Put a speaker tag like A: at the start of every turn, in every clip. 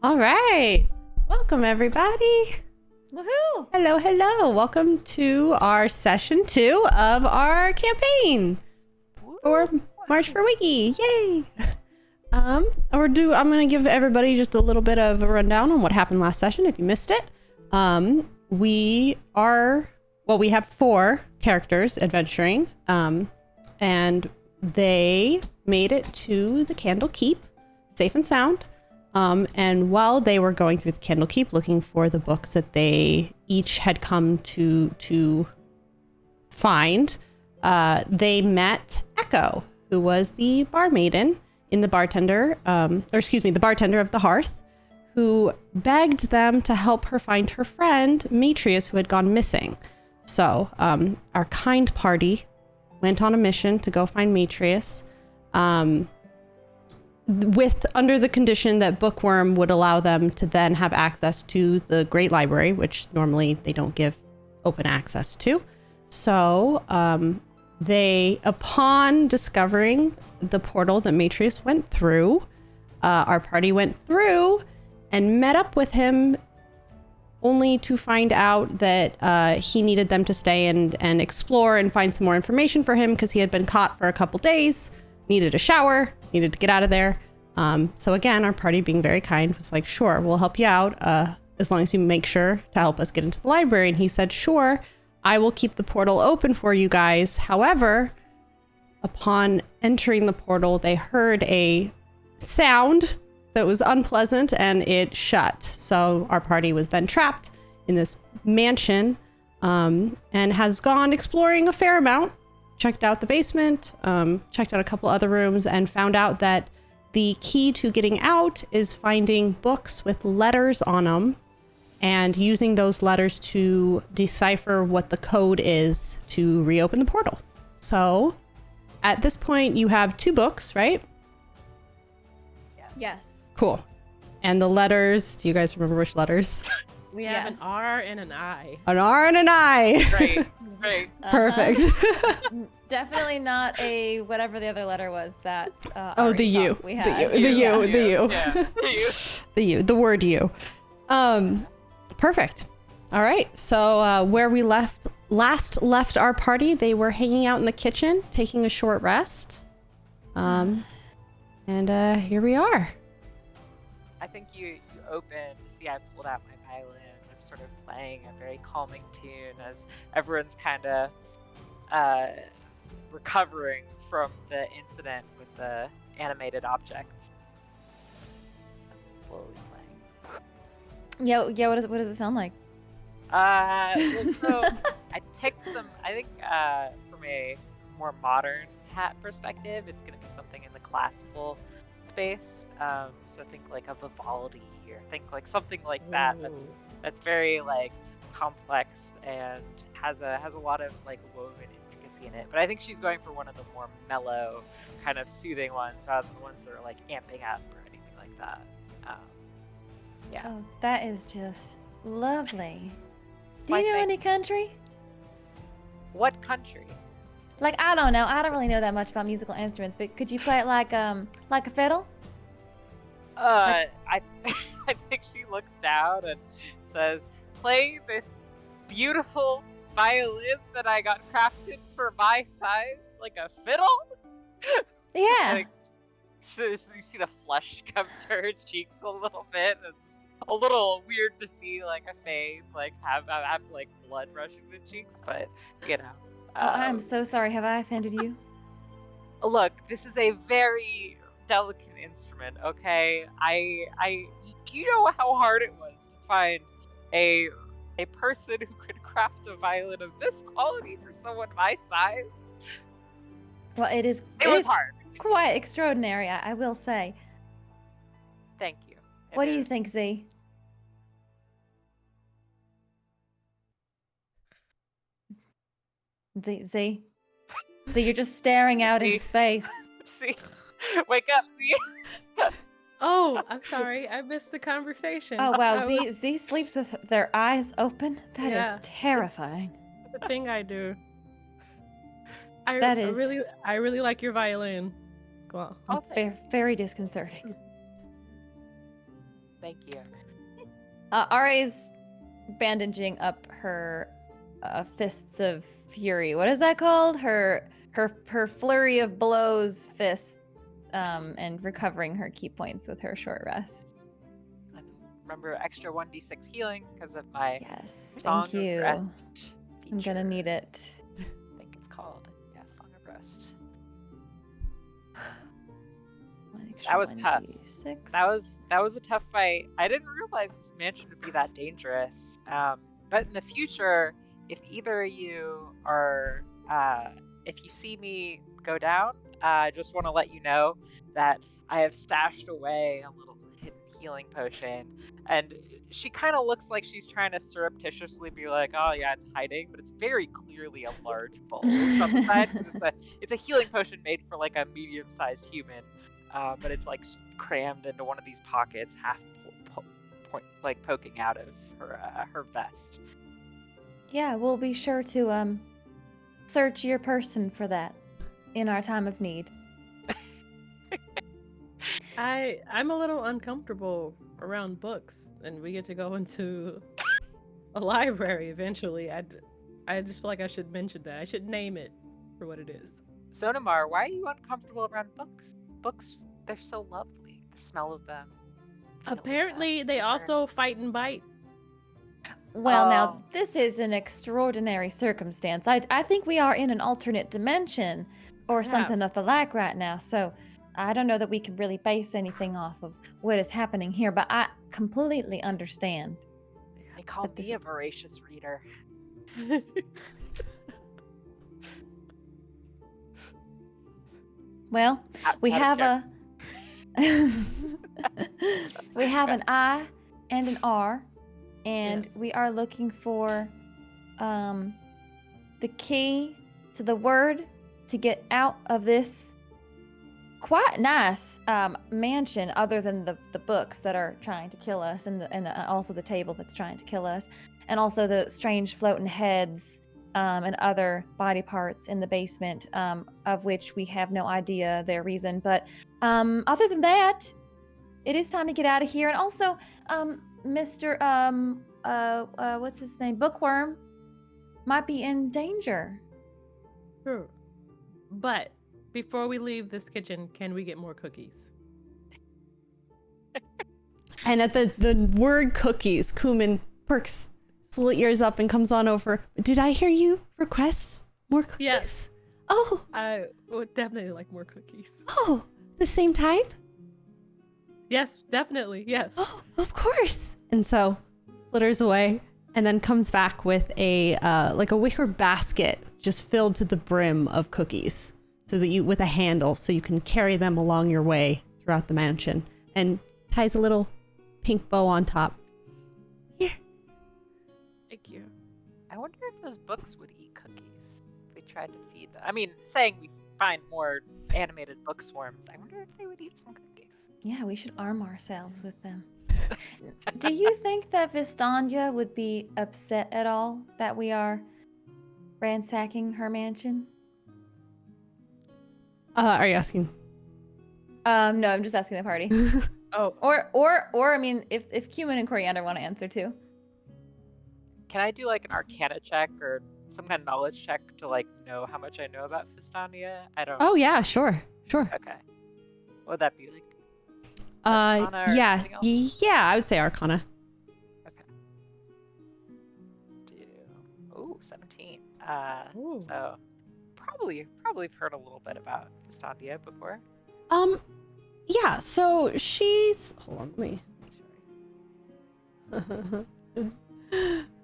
A: All right. Welcome, everybody.
B: Woohoo!
A: Hello, hello. Welcome to our session 2 of our campaign for March for WIGI. Yay! I'm going to give everybody just a little bit of a rundown on what happened last session if you missed it. We have 4 characters adventuring, and they made it to the Candle Keep safe and sound. And while they were going through the Candle Keep looking for the books that they each had come to find, they met Echo, who was the barmaiden in the bartender of the Hearth, who begged them to help her find her friend, Demetrius, who had gone missing. So our kind party went on a mission to go find Demetrius, under the condition that Bookworm would allow them to then have access to the Great Library, which normally they don't give open access to. So they, upon discovering the portal that Demetrius went through, our party went through and met up with him, only to find out that he needed them to stay and explore and find some more information for him because he had been caught for a couple days, needed a shower, needed to get out of there. So again, our party, being very kind, was like, sure, we'll help you out as long as you make sure to help us get into the library. And he said, sure, I will keep the portal open for you guys. However, upon entering the portal, they heard a sound that was unpleasant and it shut. So our party was then trapped in this mansion, and has gone exploring a fair amount, checked out the basement, checked out a couple other rooms, and found out that the key to getting out is finding books with letters on them and using those letters to decipher what the code is to reopen the portal. So at this point, you have 2 books, right?
B: Yes.
A: Cool. And the letters, do you guys remember which letters?
C: We have an R and an I.
A: An R and an I.
D: Right.
A: Perfect.
B: Definitely not a whatever the other letter was that.
A: The U.
B: We had.
A: The U.
D: Yeah.
A: The U. The word U. Perfect. All right. So where we last left our party, they were hanging out in the kitchen, taking a short rest. And here we are.
D: I think you opened to see I pulled out my violin. I'm sort of playing a very calming tune as everyone's kind of recovering from the incident with the animated objects. Slowly playing.
B: Yeah. What does it sound like?
D: Well, so I picked some. I think from a more modern hat perspective, it's going to be something in the classical space. So think like a Vivaldi, or think like something like that. That's very like complex and has a lot of like woven intricacy in it. But I think she's going for one of the more mellow, kind of soothing ones, rather than the ones that are like amping up or anything like that. Yeah.
B: Oh, that is just lovely. Do
D: Why,
B: you know
D: thank
B: any country?
D: What country?
B: Like, I don't know. I don't really know that much about musical instruments, but could you play it like a fiddle?
D: I I think she looks down and says, "Play this beautiful violin that I got crafted for my size, like a fiddle."
B: Yeah.
D: Like, so you see the flush come to her cheeks a little bit. It's a little weird to see like a face like have like blood rushing to the cheeks, but you know.
B: Oh, I'm so sorry. Have I offended you?
D: Look, this is a very delicate instrument, okay? You know how hard it was to find a person who could craft a violin of this quality for someone my size.
B: Well, it was
D: is hard.
B: Quite extraordinary, I will say.
D: Thank you.
B: What do you think, Z? Z, you're just staring out into space.
D: See, wake up, see.
C: Oh, I'm sorry. I missed the conversation.
B: Oh wow,
C: I
B: Z sleeps with their eyes open. That
C: Yeah,
B: is terrifying.
C: It's the thing I do. I really like your violin. Well,
D: Oh,
B: Very disconcerting.
D: Thank you.
B: Ari's bandaging up her fists of fury. What is that called? Her flurry of blows fist, and recovering her key points with her short rest.
D: And remember, extra 1d6 healing because of my
B: Song
D: of Rest
B: I'm gonna need it.
D: I think it's called Song of Rest. That was tough. That was a tough fight. I didn't realize this mansion would be that dangerous. But in the future, if either of you are, if you see me go down, I just want to let you know that I have stashed away a little hidden healing potion. And she kind of looks like she's trying to surreptitiously be like, oh yeah, it's hiding, but it's very clearly a large bulge on the side. It's a healing potion made for like a medium-sized human. But it's like crammed into one of these pockets, half like poking out of her vest.
B: Yeah, we'll be sure to search your person for that in our time of need.
C: I'm a little uncomfortable around books, and we get to go into a library eventually. I just feel like I should mention that. I should name it for what it is.
D: Sonamar, why are you uncomfortable around books? Books, they're so lovely. The smell of them.
C: Apparently, they also fight and bite.
B: Well, now, this is an extraordinary circumstance. I think we are in an alternate dimension or something of the like right now, so I don't know that we can really base anything off of what is happening here, but I completely understand.
D: They call me a voracious reader.
B: Well, we have we have an I and an R, and we are looking for the key to the word to get out of this quite nice mansion, other than the books that are trying to kill us, and also the table that's trying to kill us, and also the strange floating heads and other body parts in the basement, of which we have no idea their reason. But other than that, it is time to get out of here. And also, Mr. What's his name? Bookworm might be in danger.
C: Sure. But before we leave this kitchen, can we get more cookies?
A: And at the word cookies, Kuman perks his little ears up and comes on over. Did I hear you request more cookies?
C: Yes.
A: Oh.
C: I would definitely like more cookies.
A: Oh, the same type?
C: Yes, definitely. Yes.
A: Oh, of course. And so flitters away and then comes back with a like a wicker basket just filled to the brim of cookies, so that you, with a handle, so you can carry them along your way throughout the mansion, and ties a little pink bow on top. Here.
C: Thank you.
D: I wonder if those books would eat cookies if we tried to feed them. I mean, saying we find more animated book swarms, I wonder if they would eat some cookies.
B: Yeah, we should arm ourselves with them. Do you think that Fistandia would be upset at all that we are ransacking her mansion?
A: Are you asking?
B: No, I'm just asking the party.
C: Oh.
B: Or I mean, if Cumin and Coriander want to answer too.
D: Can I do like an Arcana check or some kind of knowledge check to like know how much I know about Fistandia? I don't.
A: Oh yeah, sure.
D: Okay. What would that be like?
A: Yeah, I would say Arcana.
D: Okay. Oh, 17.
C: Ooh.
D: So probably heard a little bit about Fistandia before.
A: Yeah, so she's, hold on, let me make sure.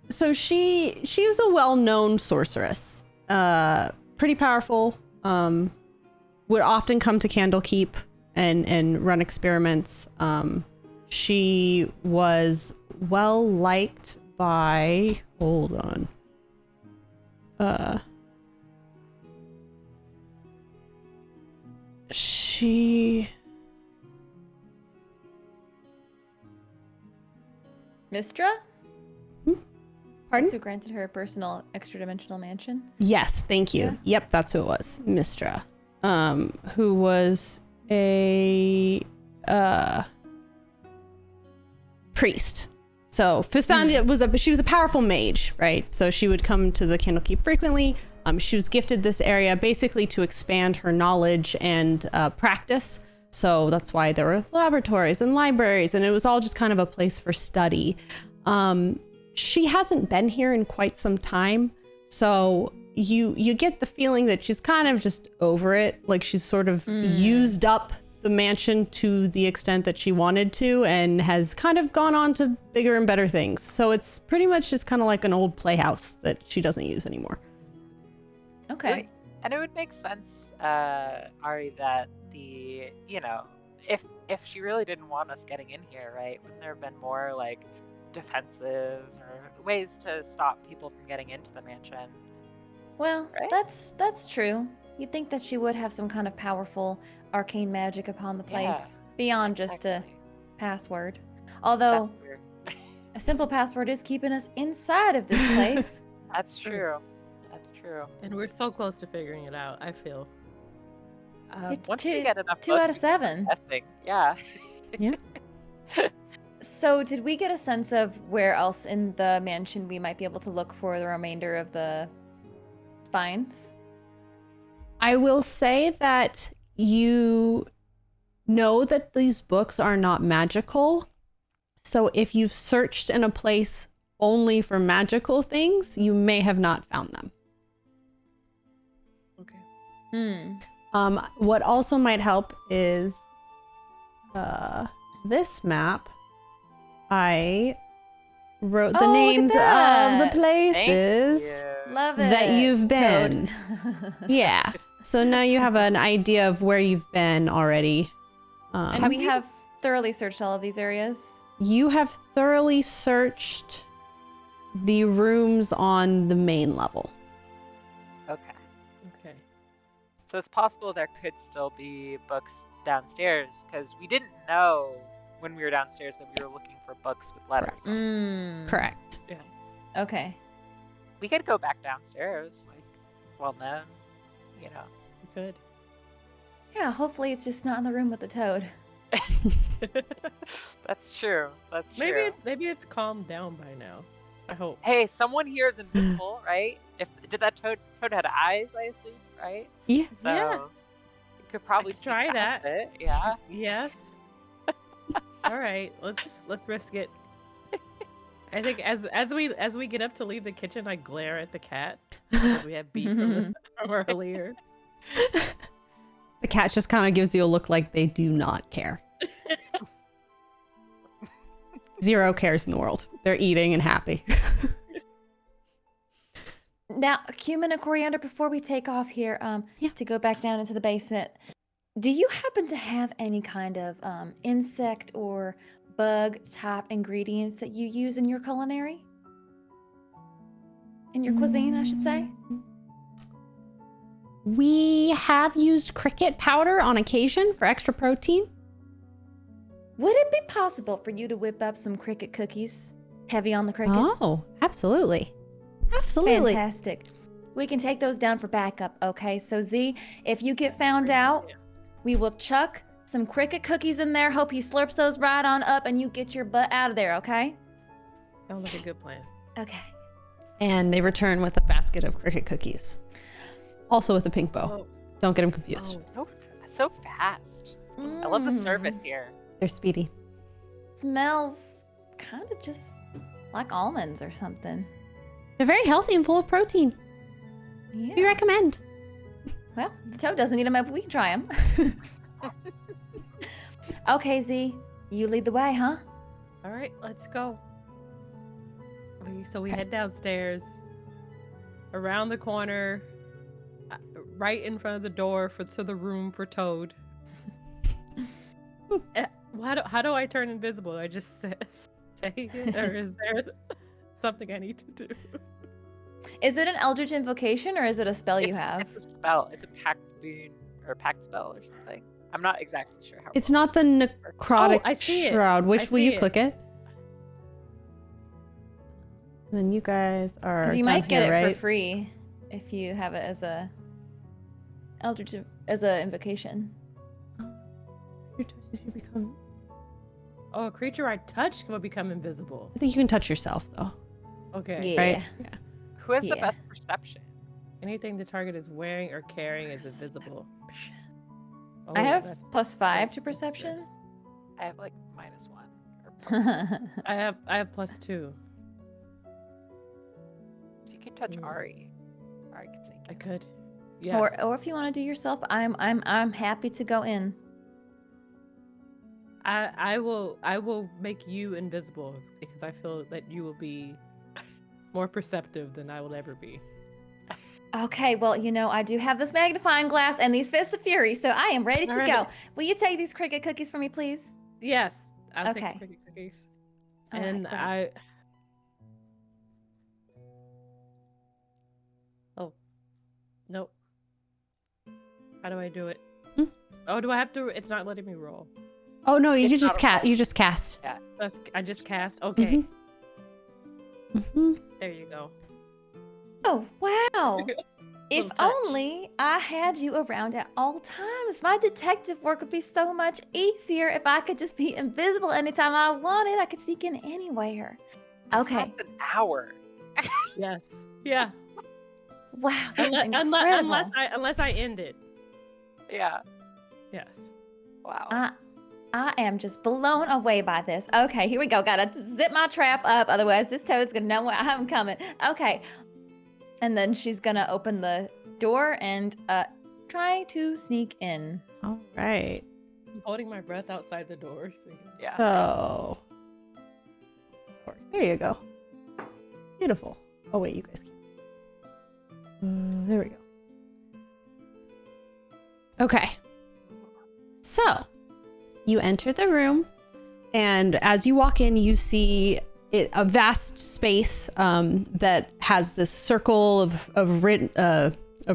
A: So she was a well-known sorceress, pretty powerful, would often come to Candlekeep and run experiments. She was well liked by, hold on.
B: Mistra?
A: Pardon?
B: Who granted her a personal extra-dimensional mansion?
A: Yes, thank you.
B: Mistra?
A: Yep, that's who it was. Mistra. Who was a priest. So Fistandia she was a powerful mage, right? So she would come to the Candlekeep frequently. She was gifted this area basically to expand her knowledge and practice. So that's why there were laboratories and libraries, and it was all just kind of a place for study. She hasn't been here in quite some time, so you get the feeling that she's kind of just over it. Like she's sort of used up the mansion to the extent that she wanted to, and has kind of gone on to bigger and better things. So it's pretty much just kind of like an old playhouse that she doesn't use anymore.
B: Okay.
D: And it would make sense, Ari, that if she really didn't want us getting in here, right? Wouldn't there have been more like defenses or ways to stop people from getting into the mansion?
B: Well,
D: Right?
B: that's true. You'd think that she would have some kind of powerful arcane magic upon the place beyond just a
D: Exactly.
B: password. Although a simple password is keeping us inside of this place.
D: That's true. That's true.
C: And we're so close to figuring it out, I feel.
B: It's
D: Once we get enough
B: 2 out
D: books,
B: of 7.
D: testing. Yeah.
A: Yeah.
B: So did we get a sense of where else in the mansion we might be able to look for the remainder of the spines?
A: I will say that you know that these books are not magical. So if you've searched in a place only for magical things, you may have not found them.
C: Okay.
A: What also might help is this map. I wrote the
B: Oh, look at
A: names of
B: that.
A: the places
B: Love it.
A: that you've been.
B: Toad.
A: Yeah. So now you have an idea of where you've been already.
B: And we have thoroughly searched all of these areas.
A: You have thoroughly searched the rooms on the main level.
D: Okay.
C: Okay.
D: So it's possible there could still be books downstairs, because we didn't know when we were downstairs that we were looking for books with letters.
A: Correct.
C: Yeah.
B: Okay.
D: We could go back downstairs, then,
C: We could.
B: Yeah, hopefully it's just not in the room with the toad.
D: That's true. That's true.
C: Maybe it's calmed down by now. I hope.
D: Hey, someone here is invisible, right? Did that toad had eyes, I assume, right?
A: Yeah.
D: So
C: Yeah.
D: you could probably
C: could try
D: sneak
C: that.
D: past it. Yeah.
C: Yes. All right, let's risk it. I think as we get up to leave the kitchen, I glare at the cat because we have beef from earlier.
A: The cat just kind of gives you a look like they do not care. Zero cares in the world. They're eating and happy.
B: Now, cumin and coriander, before we take off here, to go back down into the basement, do you happen to have any kind of insect or bug type ingredients that you use in your culinary? In your cuisine, I should say?
A: We have used cricket powder on occasion for extra protein.
B: Would it be possible for you to whip up some cricket cookies? Heavy on the cricket?
A: Oh, absolutely. Absolutely.
B: Fantastic. We can take those down for backup, okay? So Z, if you get found out, we will chuck some cricket cookies in there. Hope he slurps those right on up and you get your butt out of there, okay?
C: Sounds like a good plan.
B: Okay.
A: And they return with a basket of cricket cookies. Also with a pink bow.
C: Oh.
A: Don't get them confused.
D: So fast. I love the service here.
A: They're speedy.
B: Smells kind of just like almonds or something.
A: They're very healthy and full of protein.
B: Yeah.
A: We recommend.
B: Well, the toad doesn't eat them up, but we can try them. Okay, Z, you lead the way, huh?
C: All right, let's go. So we head downstairs, around the corner, right in front of the door to the room for Toad. How do I turn invisible? I just say it, or is there something I need to do?
B: Is it an Eldritch invocation or is it a spell you have?
D: It's a spell. It's a pact boon or pact spell or something. I'm not exactly sure how.
A: It's not the necrotic
C: I see it.
A: shroud. Will
C: I
A: you
C: see it.
A: click it? And then you guys are.
B: Because you
A: down
B: might get
A: here,
B: it
A: right?
B: for free if you have it as a Eldritch as a invocation.
A: Your touches, you become
C: Oh, a creature I touch will become invisible.
A: I think you can touch yourself though.
C: Okay.
B: Yeah.
A: Right? Yeah.
D: Who has the
B: Yeah.
D: best perception?
C: Anything the target is wearing or carrying is invisible. Oh,
B: I have
C: that's-
B: +5 to perception.
D: I have like -1. Or +1.
C: I have +2.
D: So you could touch
C: Mm.
D: Ari. Ari could take
C: I
D: it.
C: could. Yes.
B: Or if you want to do yourself, I'm happy to go in.
C: I will make you invisible because I feel that you will be more perceptive than I will ever be.
B: Okay, well, I do have this magnifying glass and these fists of fury, so I am ready to
C: Alrighty.
B: go. Will you take these cricket cookies for me, please?
C: Yes, I'll
B: Okay.
C: take the cricket cookies.
B: All right,
C: And
B: great.
C: Oh, nope. How do I do it?
A: Hmm?
C: Oh, do I have to? It's not letting me roll.
A: Oh no, you
D: It's
A: just
D: not a roll.
A: You just cast.
C: I just cast. Okay,
A: Mm-hmm.
C: there you go.
B: Oh, wow. If
C: Little touch.
B: only I had you around at all times. My detective work would be so much easier if I could just be invisible anytime I wanted. I could sneak in anywhere.
D: This
B: Okay.
D: lasts an hour.
C: Yes. Yeah.
B: Wow, this is
C: Unless
B: incredible.
C: I end it.
D: Yeah.
C: Yes.
D: Wow.
B: I am just blown away by this. Okay, here we go. Gotta zip my trap up, otherwise this toad's gonna know where I'm coming. Okay. And then she's gonna open the door and try to sneak in.
A: All right.
C: I'm holding my breath outside the door. So
D: Yeah.
A: So there you go. Beautiful. Oh wait, you guys can't. There we go. Okay. So you enter the room, and as you walk in, you see a vast space that has this circle of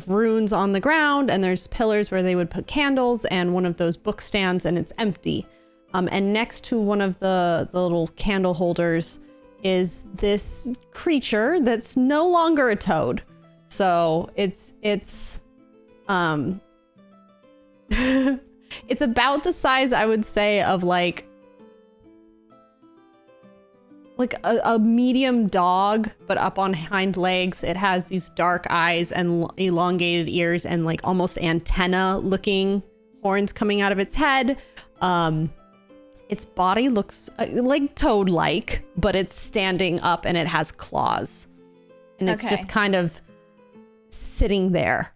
A: runes on the ground, and there's pillars where they would put candles, and one of those book stands, and it's empty. And next to one of the little candle holders is this creature that's no longer a toad. So it's it's about the size, I would say, of like a medium dog, but up on hind legs. It has these dark eyes and elongated ears and like almost antenna looking horns coming out of its head. Its body looks like toad-like, but it's standing up and it has claws. And it's
B: Okay.
A: just kind of sitting there.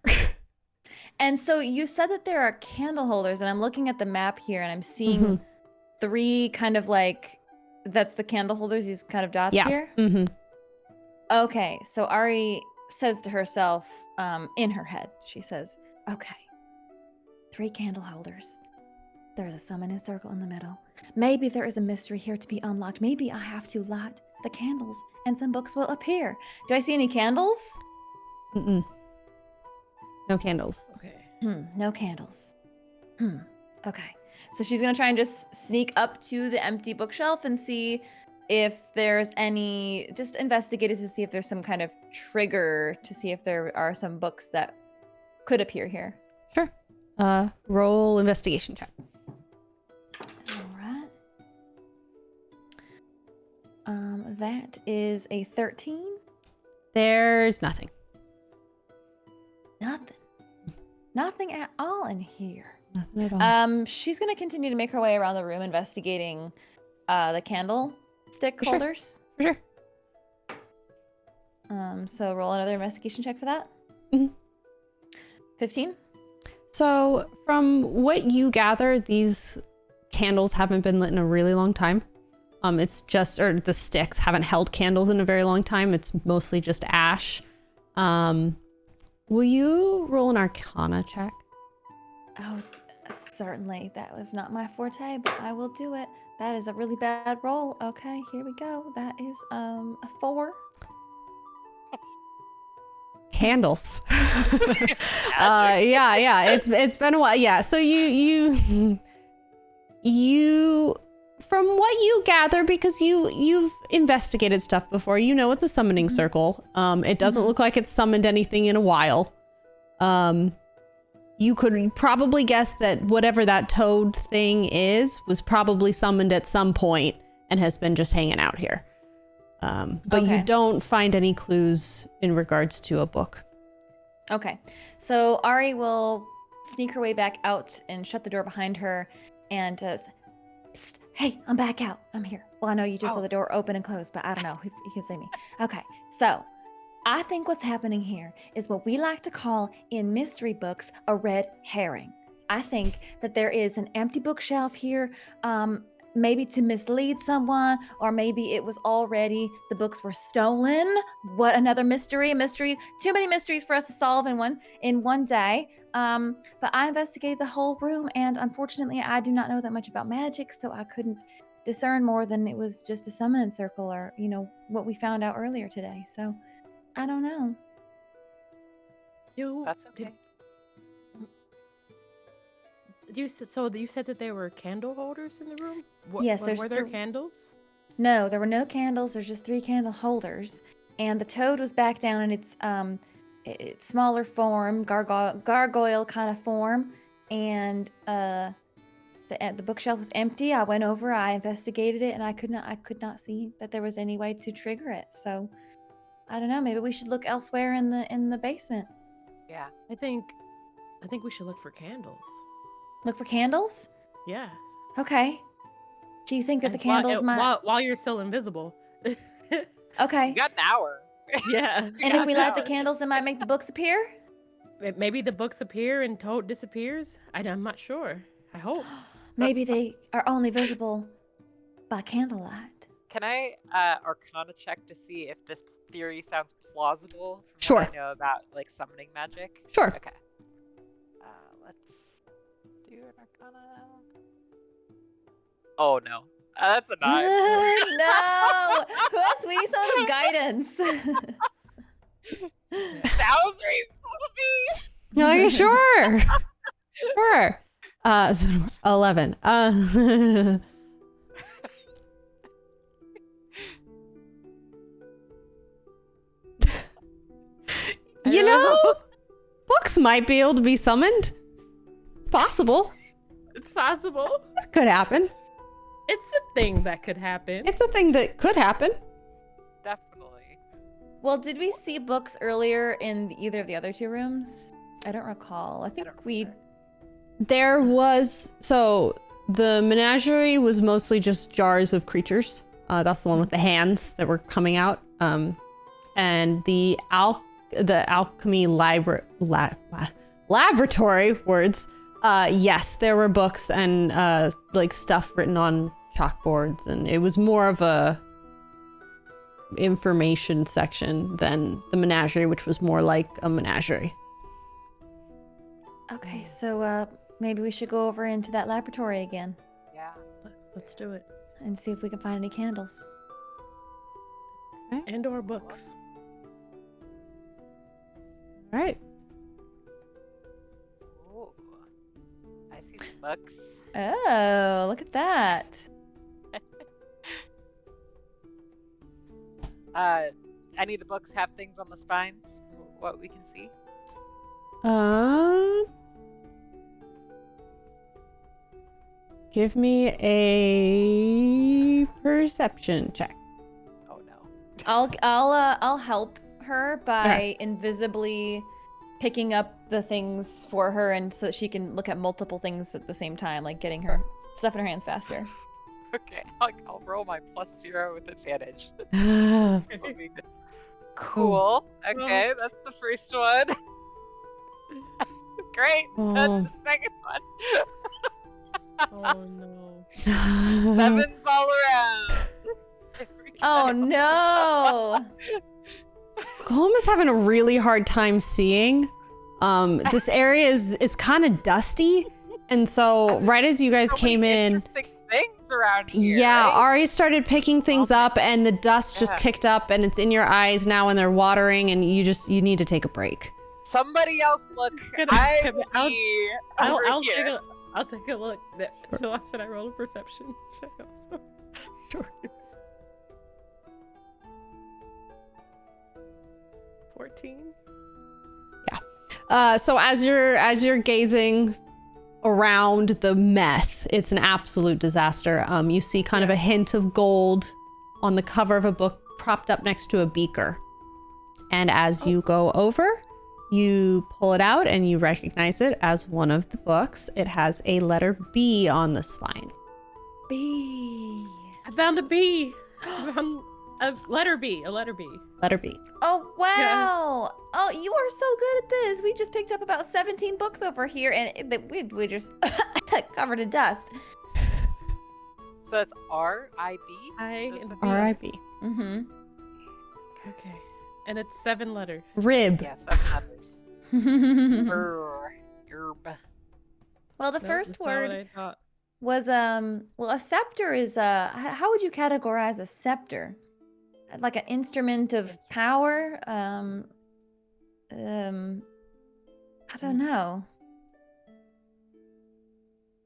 B: And so you said that there are candle holders, and I'm looking at the map here, and I'm seeing 3 kind of like, that's the candle holders, these kind of dots here?
A: Mm-hmm.
B: Okay, so Ari says to herself, in her head, she says, okay, 3 candle holders. There's a summoning circle in the middle. Maybe there is a mystery here to be unlocked. Maybe I have to light the candles and some books will appear. Do I see any candles?
A: Mm-mm. No candles.
C: okay.
B: No candles. Okay. So she's gonna try and just sneak up to the empty bookshelf and see if there's any, just investigate it to see if there's some kind of trigger to see if there are some books that could appear here.
A: Sure. Roll investigation check.
B: All right. That is a 13.
A: There's nothing.
B: Nothing at all in here.
A: Nothing at all.
B: She's gonna continue to make her way around the room investigating the candlestick
A: Sure.
B: holders.
A: For sure.
B: So roll another investigation check for that.
A: Mhm.
B: 15.
A: So from what you gather, these candles haven't been lit in a really long time. It's just, or the sticks haven't held candles in a very long time. It's mostly just ash. Will you roll an Arcana check?
B: Oh, certainly. That was not my forte, but I will do it. That is a really bad roll. Okay, here we go. That is a 4.
A: Candles. Yeah. It's been a while. Yeah. So you from what you gather, because you've investigated stuff before, you know it's a summoning circle. It doesn't look like it's summoned anything in a while. you could probably guess that whatever that toad thing is was probably summoned at some point and has been just hanging out here. But you don't find any clues in regards to a book.
B: Okay. So Ari will sneak her way back out and shut the door behind her and say, "Psst, hey, I'm back out. I'm here." Well, I know you just saw the door open and close, but I don't know. You can see me. Okay. So I think what's happening here is what we like to call in mystery books a red herring. I think that there is an empty bookshelf here, maybe to mislead someone, or maybe it was already the books were stolen. What another mystery? Too many mysteries for us to solve in one day. But I investigated the whole room, and unfortunately, I do not know that much about magic, so I couldn't discern more than it was just a summoning circle, or what we found out earlier today. So I don't know.
C: That's okay. You said that there were candle holders in the room?
B: Yes,
C: were there candles?
B: No, there were no candles. There's just 3 candle holders, and the toad was back down in its smaller form, gargoyle kind of form, and the bookshelf was empty. I went over, I investigated it, and I could not see that there was any way to trigger it. So I don't know. Maybe we should look elsewhere in the basement.
D: Yeah.
C: I think we should look for candles.
B: Look for candles?
C: Yeah.
B: Okay. Do you think that the candles might...
C: While you're still invisible.
B: Okay.
D: You got an hour.
C: Yeah.
B: And if we light the candles, it might make the books appear?
C: Maybe the books appear and Toad disappears? I'm not sure. I hope.
B: Maybe they are only visible by candlelight.
D: Can I Arcana check to see if this theory sounds plausible from
A: Sure.
D: what I know about like summoning magic?
A: Sure.
D: Okay. Let's do an Arcana. Oh no. That's a 9.
B: No! Who has we need some guidance?
D: Sounds reasonable.
A: You're like, sure. Sure. So 11. You know, books might be able to be summoned. It's possible.
C: It's possible.
A: It could happen.
C: It's a thing that could happen.
A: It's a thing that could happen.
D: Definitely.
B: Well, did we see books earlier in either of the other 2 rooms? I don't recall. I think
A: There was, so the menagerie was mostly just jars of creatures. That's the one with the hands that were coming out. And the alchemy laboratory words. Yes, there were books and like stuff written on chalkboards, and it was more of a information section than the menagerie, which was more like a menagerie.
B: Okay, so maybe we should go over into that laboratory again.
D: Yeah.
C: Let's do it.
B: And see if we can find any candles.
C: And or books.
A: All right.
D: Ooh. I see some books.
B: Oh, look at that.
D: Any of the books have things on the spines? What we can see?
A: Give me a perception check.
D: Oh no.
B: I'll help her by invisibly picking up the things for her, and so that she can look at multiple things at the same time, like getting her stuff in her hands faster.
D: Okay, I'll roll my +0 with advantage. Cool. Okay, that's the first one. Great. That's the second one.
C: Oh no.
D: 7's all around.
B: Oh no!
A: Coloma's having a really hard time seeing. This area is kind of dusty, and so right as you guys came in,
D: interesting things around here.
A: yeah,
D: right?
A: Ari started picking things up, and the dust just kicked up, and it's in your eyes now, and they're watering, and you need to take a break.
D: Somebody else look.
C: I'll take a look. Should I roll a perception check also?
A: Sure.
C: 14.
A: Yeah. So as you're gazing around the mess, it's an absolute disaster. You see kind of a hint of gold on the cover of a book propped up next to a beaker. And as you go over, you pull it out and you recognize it as one of the books. It has a letter B on the spine.
B: B.
C: I found a B. I found a letter B. A letter B.
A: Letter B.
B: Oh, wow. Oh, you are so good at this. We just picked up about 17 books over here, and we just covered in dust.
D: So it's R-I-B?
A: R-I-B.
B: Mm-hmm.
C: Okay. And it's 7 letters.
A: Rib.
D: Yeah, 7 letters. Herb.
B: Well, the
C: Nope,
B: first
C: that's not what
B: word
C: I thought.
B: was well, a scepter is how would you categorize a scepter? Like an instrument of power? I don't know.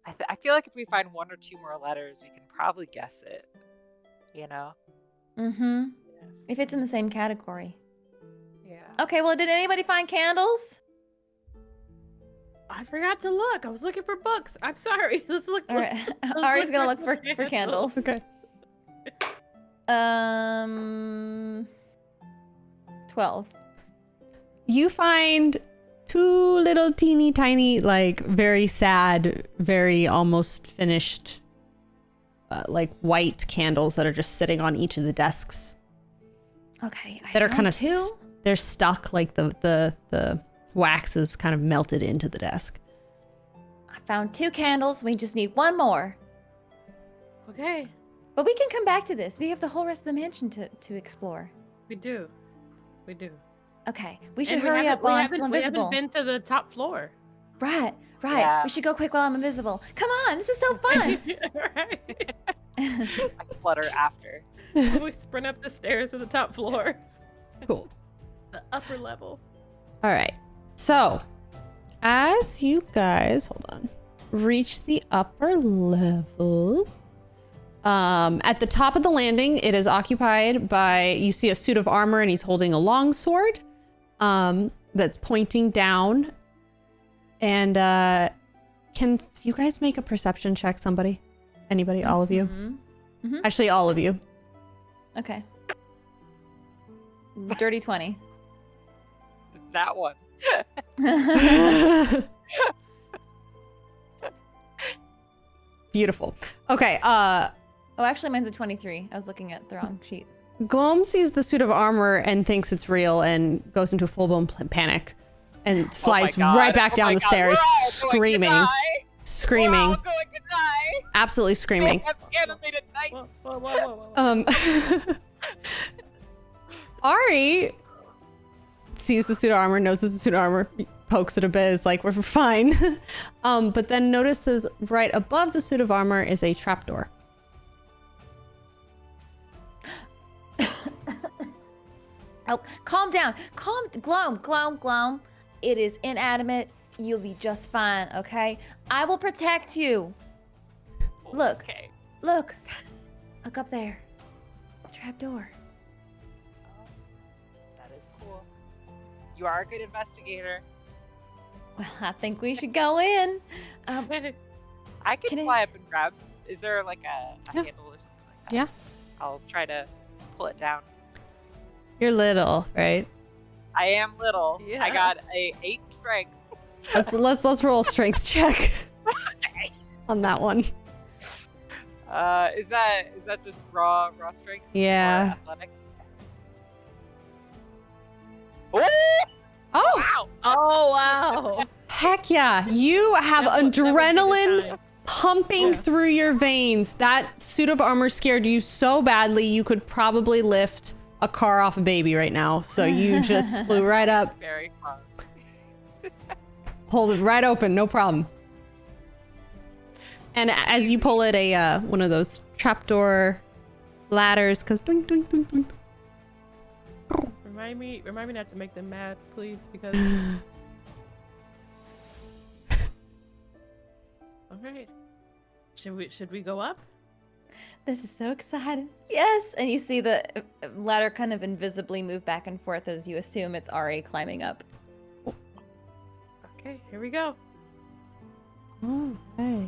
D: I feel like if we find 1 or 2 more letters, we can probably guess it. You know?
B: Mm-hmm. If it's in the same category.
D: Yeah.
B: Okay, well, did anybody find candles?
C: I forgot to look. I was looking for books. I'm sorry. Let's look.
B: All right. Ari's gonna look for candles.
A: Okay.
B: 12.
A: You find 2 little teeny tiny, like very sad, very almost finished, like white candles that are just sitting on each of the desks.
B: Okay.
A: That are kind of
B: two.
A: They're stuck, like the wax is kind of melted into the desk.
B: I found 2 candles. We just need 1 more.
C: Okay.
B: But we can come back to this. We have the whole rest of the mansion to explore.
C: We do. We do.
B: Okay. We should
C: And
B: hurry up while I'm still
C: we
B: invisible.
C: haven't been to the top floor.
B: Right.
D: Yeah.
B: We should go quick while I'm invisible. Come on. This is so fun.
C: Right.
D: I flutter after.
C: We sprint up the stairs to the top floor.
A: Cool.
C: The upper level.
A: All right. So, as you guys, hold on, reach the upper level, at the top of the landing, it is occupied by, you see a suit of armor and he's holding a long sword, that's pointing down. And, can you guys make a perception check, somebody? Anybody? All of you?
B: Mm-hmm.
A: Actually, all of you.
B: Okay. Dirty 20.
D: That one.
A: Beautiful. Okay,
B: Oh, actually, mine's a 23. I was looking at the wrong sheet.
A: Gloam sees the suit of armor and thinks it's real and goes into a full-blown panic and flies
D: God.
A: right back
D: Oh
A: down
D: my
A: the
D: God.
A: stairs,
D: We're all going to
A: screaming,
D: die.
A: screaming,
D: We're all going to die.
A: absolutely screaming.
D: They have animated knights.
C: Whoa.
A: Ari sees the suit of armor, knows it's a suit of armor, pokes it a bit, is like, we're fine. But then notices right above the suit of armor is a trapdoor.
B: Oh, calm down. Gloam. It is inanimate. You'll be just fine, okay? I will protect you. Look.
D: Okay.
B: Look up there. Trapdoor.
D: Oh, that is cool. You are a good investigator.
B: Well, I think we should go in.
D: I can
B: Can
D: fly up and grab. Is there like a
A: Yeah.
D: handle or something like that?
A: Yeah.
D: I'll try to pull it down.
A: You're little, right?
D: I am little. I got
C: Yes.
D: a 8 strength.
A: Let's roll a strength check on that one.
D: Is that just raw strength?
A: Yeah.
D: Or athletic? Oh!
A: Oh,
D: Wow!
C: Oh, wow.
A: heck yeah. You have
C: That was a good
A: adrenaline
C: time.
A: pumping
C: Yeah.
A: through your veins. That suit of armor scared you so badly you could probably lift a car off a baby right now. So you just flew right up,
D: Very fun.
A: hold it right open, no problem. And as you pull it, a one of those trapdoor ladders goes doink doink doink doink.
C: Remind me not to make them mad, please, because. All right. Should we go up?
B: This is so exciting. Yes! And you see the ladder kind of invisibly move back and forth as you assume it's Ari climbing up.
C: Okay, here we go.
A: Okay.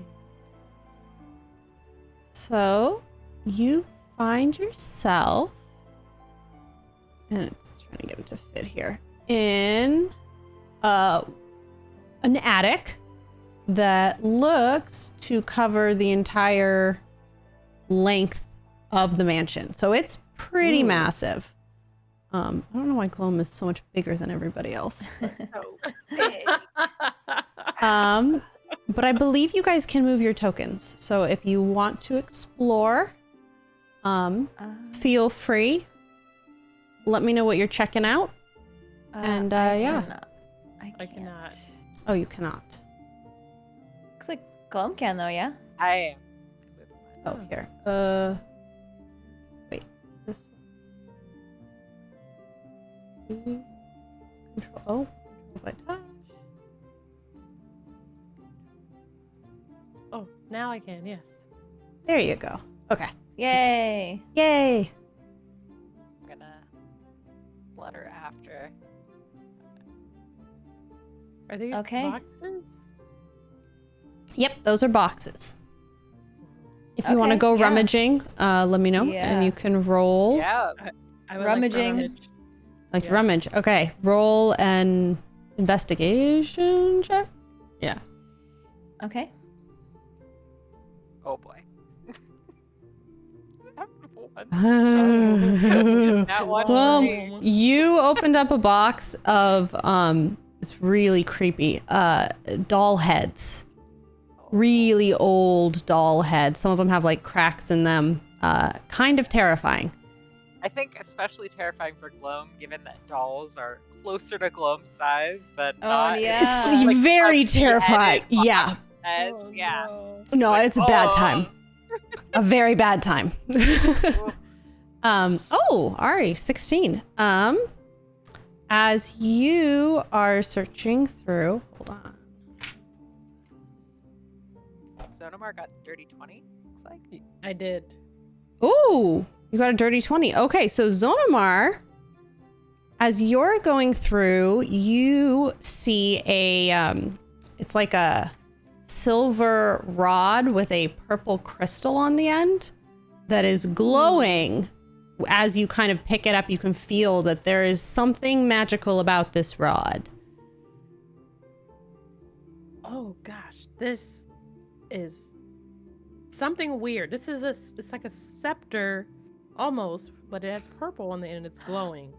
A: So you find yourself, and it's trying to get it to fit here, in an attic that looks to cover the entire length of the mansion. So it's pretty massive. I don't know why Gloam is so much bigger than everybody else.
D: So big.
A: But I believe you guys can move your tokens. So if you want to explore, feel free. Let me know what you're checking out. And yeah.
C: I cannot.
A: Oh, you cannot.
B: Looks like Glum can though, yeah?
D: I am.
A: Oh, here. Wait. This one. Control. Oh, control by touch.
C: Oh, now I can, yes.
A: There you go. Okay.
B: Yay!
A: Yay.
D: I'm gonna flutter after.
C: Are these
B: Okay.
C: boxes?
A: Yep, those are boxes. If you want to
B: Okay,
A: go
B: yeah.
A: rummaging, let me know, and
B: Yeah.
A: you can roll.
D: Yeah.
C: I would
B: Rummaging.
C: Like to rummage.
A: Like to
C: Yes.
A: rummage. Okay, roll an investigation check. Yeah.
B: Okay.
D: Oh boy. That one.
A: Well,
C: Boom.
A: you opened up a box of it's really creepy doll heads. Really old doll heads. Some of them have like cracks in them. Kind of terrifying.
D: I think especially terrifying for Gloam, given that dolls are closer to Gloam's size than
B: Oh,
D: not.
B: yeah.
A: It's
D: Like,
A: very
D: like,
A: terrifying.
D: beheaded
A: Yeah.
D: heads,
C: Oh,
D: yeah.
C: no.
A: No,
D: Like,
A: it's a bad
D: oh.
A: time. A very bad time. Oh, Ari, 16. As you are searching through, hold on.
D: Zonomar got dirty 20, looks like.
C: I did.
A: Ooh, you got a dirty 20. Okay, so Zonamar, as you're going through, you see it's like a silver rod with a purple crystal on the end that is glowing. As you kind of pick it up, you can feel that there is something magical about this rod.
C: Oh gosh, this is something weird. This is it's like a scepter almost, but it has purple on the end and it's glowing.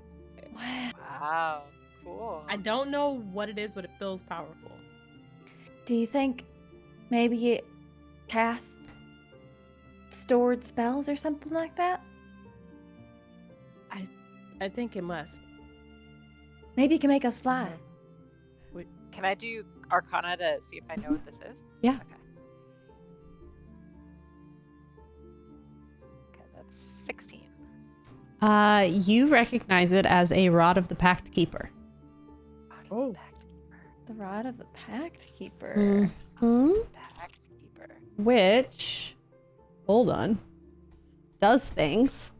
D: Wow, cool.
C: I don't know what it is, but it feels powerful.
B: Do you think maybe it casts stored spells or something like that?
C: I think it must.
B: Maybe it can make us fly.
D: Can I do Arcana to see if I know what this is?
A: Yeah.
D: Okay, that's 16.
A: You recognize it as a rod of the Pact Keeper.
C: Oh.
D: Pact Keeper.
B: The Rod of the Pact Keeper.
D: Pact Keeper.
A: Which, hold on, does things.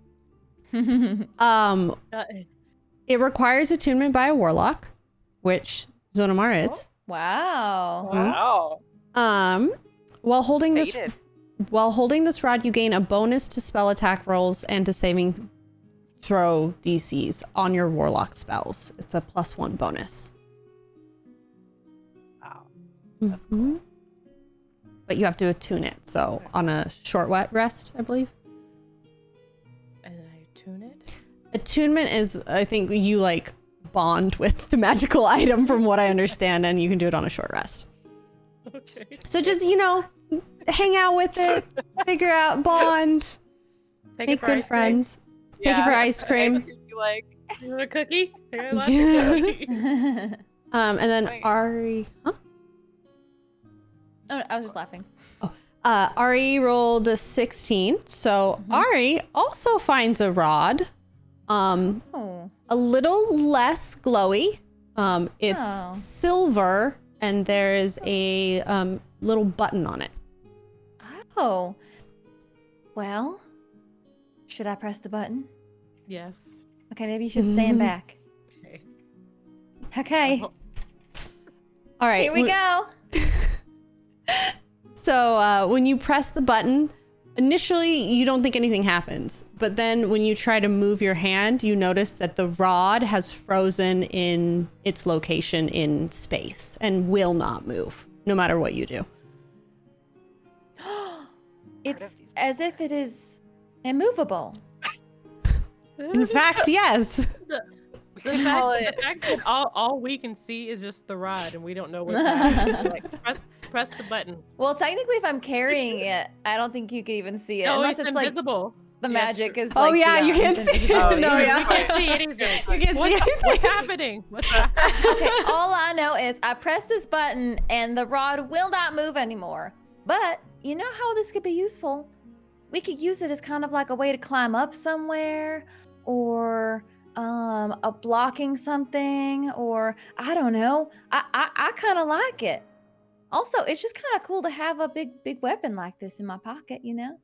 A: It requires attunement by a warlock, which Zonamar is.
B: Wow.
D: Wow.
A: While holding
D: Faded.
A: this rod, you gain a bonus to spell attack rolls and to saving throw DCs on your warlock spells. It's a +1 bonus.
D: Wow. That's cool.
A: But you have to attune it, so on a short rest, I believe.
C: And I tune it.
A: Attunement is, I think, you like bond with the magical item from what I understand, and you can do it on a short rest.
C: Okay.
A: So just, hang out with it, figure out, bond,
C: Take
A: make
C: it for
A: good
C: ice cream.
A: friends, take it for ice cream.
D: You like,
C: You want a cookie? Here, lots of cookie.
A: And then
D: Wait.
A: Ari,
B: Oh, I was just laughing.
A: Ari rolled a 16, so Ari also finds a rod,
B: Oh.
A: a little less glowy. It's
B: Oh.
A: silver, and there is a little button on it.
B: Oh. Well, should I press the button?
C: Yes.
B: Okay, maybe you should stand back.
C: Okay.
B: Okay.
C: Oh.
A: All right.
B: Here we go.
A: So when you press the button, initially you don't think anything happens. But then when you try to move your hand, you notice that the rod has frozen in its location in space and will not move, no matter what you do.
B: It's as if it is immovable.
A: In fact, yes.
C: The fact that all we can see is just the rod, and we don't know what's happening. Like, press the button.
B: Well, technically, if I'm carrying it, I don't think you can even see it.
C: No,
B: unless
C: it's
B: like
C: invisible.
B: the
C: Yeah,
B: magic
C: sure.
B: is
A: Oh,
B: like
A: yeah, you
B: beyond
A: can't see it.
B: invisibility.
A: No, yeah.
C: You can't see anything.
A: You can't see anything.
C: What's happening? What's happening?
B: Okay, all I know is I press this button and the rod will not move anymore. But you know how this could be useful? We could use it as kind of like a way to climb up somewhere, or a blocking something, or I don't know. I kind of like it. Also, it's just kind of cool to have a big weapon like this in my pocket, you know?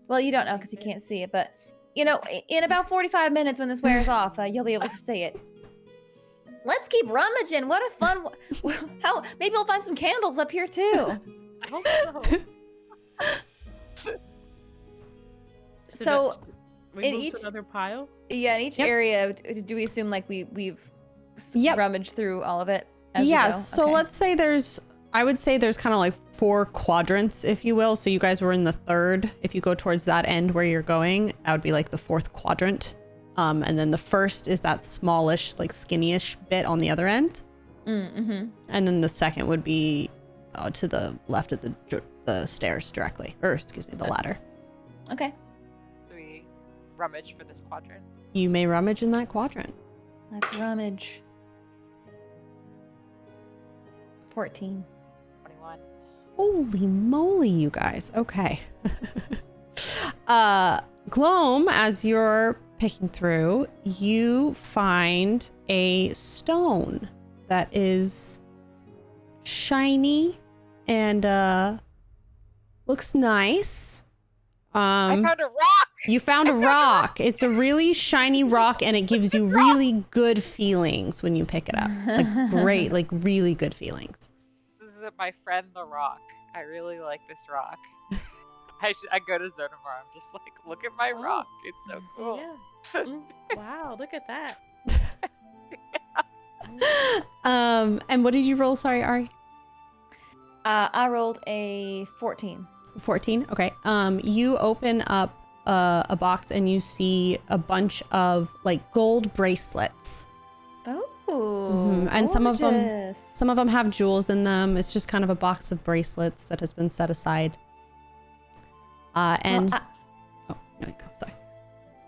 B: Well, you don't know because you can't see it, but you know, in about 45 minutes when this wears off, you'll be able to see it. Let's keep rummaging. What a fun! How maybe we'll find some candles up here too.
C: I hope so.
B: So,
C: we
B: in
C: move
B: each-
C: to another pile.
B: yeah, in each
A: Yep.
B: area, do we assume like we've
A: Yep.
B: rummaged through all of it? As we
A: Yeah,
B: go?
A: so
B: Okay.
A: let's say I would say there's kind of like 4 quadrants, if you will. So you guys were in the 3rd. If you go towards that end where you're going, that would be like the 4th quadrant. And then the 1st is that smallish, like skinny-ish bit on the other end.
B: Mm-hmm.
A: And then the 2nd would be to the left of the stairs directly. Or, excuse me, the ladder.
B: Okay.
D: Do we rummage for this quadrant?
A: You may rummage in that quadrant.
B: Let's rummage. 14.
D: 21.
A: Holy moly, you guys. Okay. Gloam, as you're picking through, you find a stone that is shiny and looks nice.
D: I found a rock!
A: You found a rock. It's a really shiny rock and it gives you really good feelings when you pick it up. Like great, like really good feelings.
D: This is my friend the rock. I really like this rock. I go to Zonamar. I'm just like, look at my
C: Oh.
D: rock. It's so cool.
C: Yeah. Wow, look at that.
A: And what did you roll? Sorry, Ari.
B: I rolled a 14.
A: 14. Okay. You open up a box and you see a bunch of like gold bracelets.
B: Oh,
A: And some of
B: gorgeous.
A: them have jewels in them. It's just kind of a box of bracelets that has been set aside. And
B: Well,
A: oh, no, go. Sorry.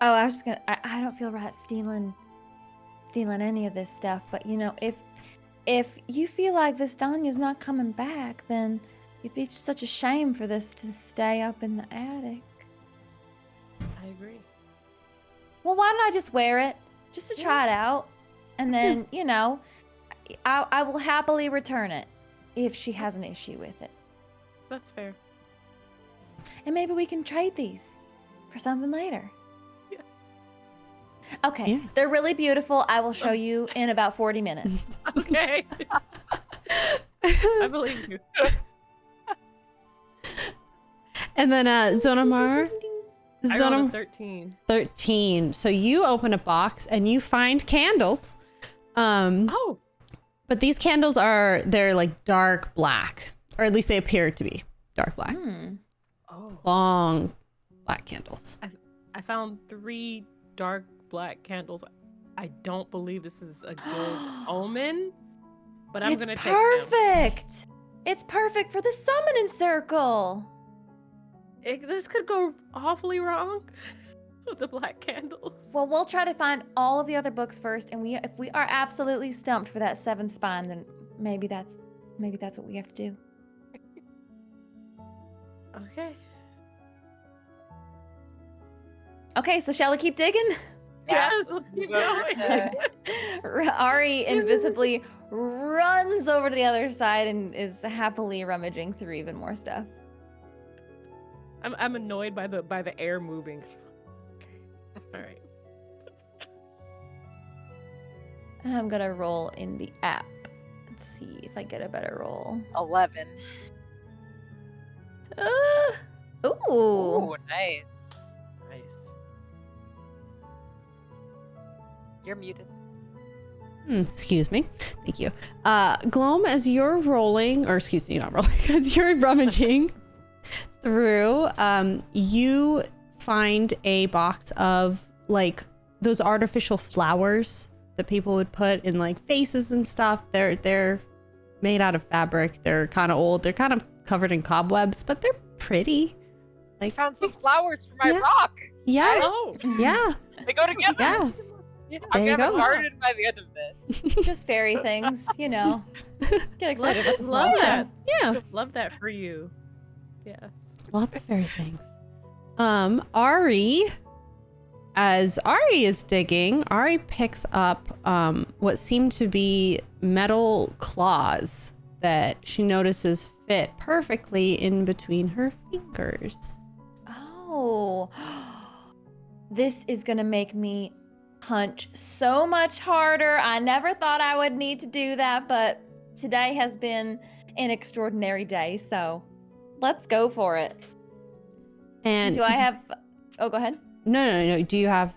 B: Oh, I was just gonna. I don't feel right stealing any of this stuff. But you know, if you feel like Fistandia's not coming back, then it'd be such a shame for this to stay up in the attic.
C: I agree.
B: Well, why don't I just wear it just to try it out, and then you know, I will happily return it if she has an issue with it,
C: That's fair.
B: and maybe we can trade these for something later.
C: Yeah.
B: Okay,
A: Yeah.
B: they're really beautiful. I will show you in about 40 minutes.
C: Okay. I believe you.
A: And then Zonamar.
C: I rolled a 13.
A: 13. So you open a box and you find candles.
C: Oh.
A: But these candles they're like dark black, or at least they appear to be dark black.
C: Oh.
A: Long black candles.
C: I found 3 dark black candles. I don't believe this is a good omen, but I'm
B: It's
C: gonna take them.
B: perfect. It's perfect for the summoning circle.
C: This could go awfully wrong with the black candles.
B: Well, we'll try to find all of the other books first, and if we are absolutely stumped for that 7th spine, then maybe that's what we have to do.
C: Okay.
B: Okay, so shall we keep digging?
C: Yes, let's keep going.
B: Ari invisibly runs over to the other side and is happily rummaging through even more stuff.
C: I'm annoyed by the air moving. Okay. All right.
B: I'm gonna roll in the app. Let's see if I get a better roll.
D: 11.
B: Ooh.
D: Ooh, nice.
C: Nice.
D: You're muted.
A: Excuse me. Thank you. Gloam, as you're rolling, or excuse me, not rolling, as you're rummaging through, you find a box of like those artificial flowers that people would put in like faces and stuff. They're made out of fabric. They're kind of old. They're kind of covered in cobwebs, but they're pretty.
D: I found some flowers for my
A: Yeah.
D: rock.
A: Yeah.
C: Oh,
A: Yeah.
D: They go together.
A: Yeah.
D: I'm
A: There you
D: gonna have
A: go.
D: a garden by the end of this.
B: Just fairy things, you know. Get excited about the small
C: love
B: stuff.
C: that.
A: Yeah.
C: Love that for you. Yeah.
A: Lots of fairy things. Ari, as Ari is digging, Ari picks up what seem to be metal claws that she notices fit perfectly in between her fingers.
B: Oh, this is gonna make me punch so much harder. I never thought I would need to do that, but today has been an extraordinary day, so let's go for it.
A: And
B: Do I have... Oh, go ahead.
A: No. Do you have?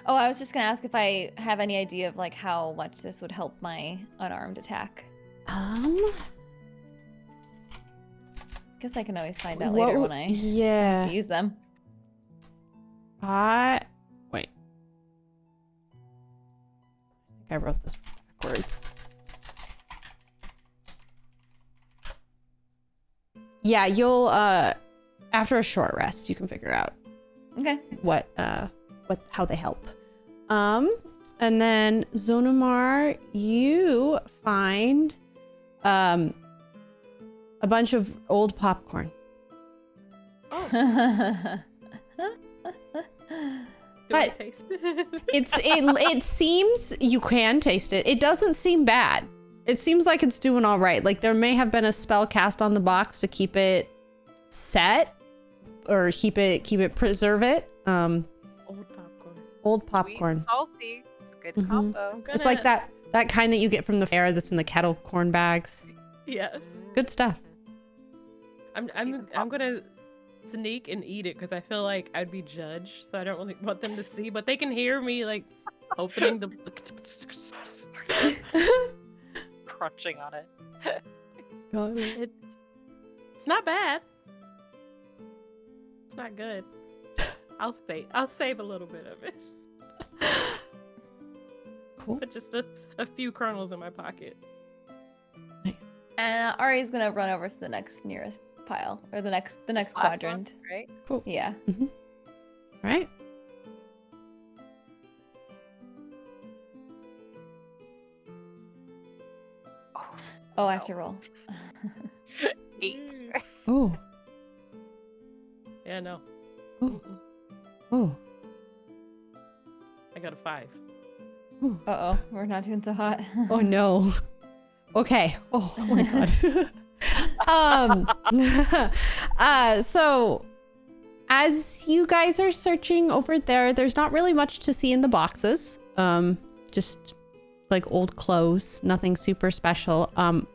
B: Oh, I was just gonna ask if I have any idea of like how much this would help my unarmed attack. Guess I can always find out later when I
A: Yeah.
B: use them.
A: Wait. I think I wrote this backwards. Yeah, you'll after a short rest you can figure out
B: Okay.
A: how they help. And then Zonamar, you find a bunch of old popcorn.
C: Do I
A: But-
C: taste it?
A: It seems you can taste it. It doesn't seem bad. It seems like it's doing all right. Like there may have been a spell cast on the box to keep it set or preserve it.
C: Old popcorn.
A: Old
D: Sweet
A: popcorn.
D: and salty. It's a good
A: Mhm.
D: combo.
A: It's like that kind that you get from the fair that's in the kettle corn bags.
C: Yes.
A: Good stuff.
C: I'm gonna sneak and eat it because I feel like I'd be judged, so I don't really want them to see. But they can hear me like opening the.
D: Crunching on it.
C: It's not bad. It's not good. I'll save a little bit of it.
A: Cool.
C: Put just a few kernels in my pocket.
A: Nice.
B: And Ari's gonna run over to the next nearest pile, or the next
D: Last
B: quadrant.
D: one, right?
A: Cool.
B: Yeah.
A: All right.
B: Oh, I have to roll.
D: 8.
A: Oh.
C: Yeah, no.
A: Oh. Oh.
C: I got a 5.
B: Uh-oh, we're not doing so hot.
A: Oh no. Okay. Oh my god. So as you guys are searching over there, there's not really much to see in the boxes. Just like old clothes, nothing super special.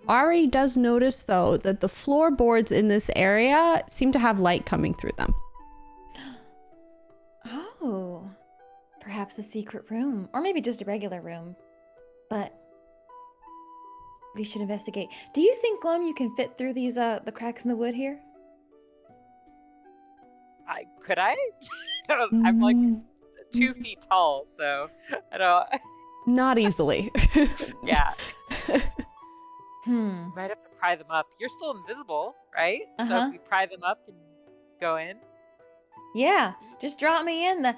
A: Ari does notice though that the floorboards in this area seem to have light coming through them.
B: Oh, perhaps a secret room, or maybe just a regular room. But we should investigate. Do you think, Glum, you can fit through these the cracks in the wood here?
D: Could I? I'm like
A: Mm,
D: 2 feet tall, so I don't.
A: not easily.
D: Yeah,
B: Hmm.
D: might have to pry them up. You're still invisible, right? So
B: Uh-huh.
D: if we pry them up and go in.
B: Yeah, just drop me in. The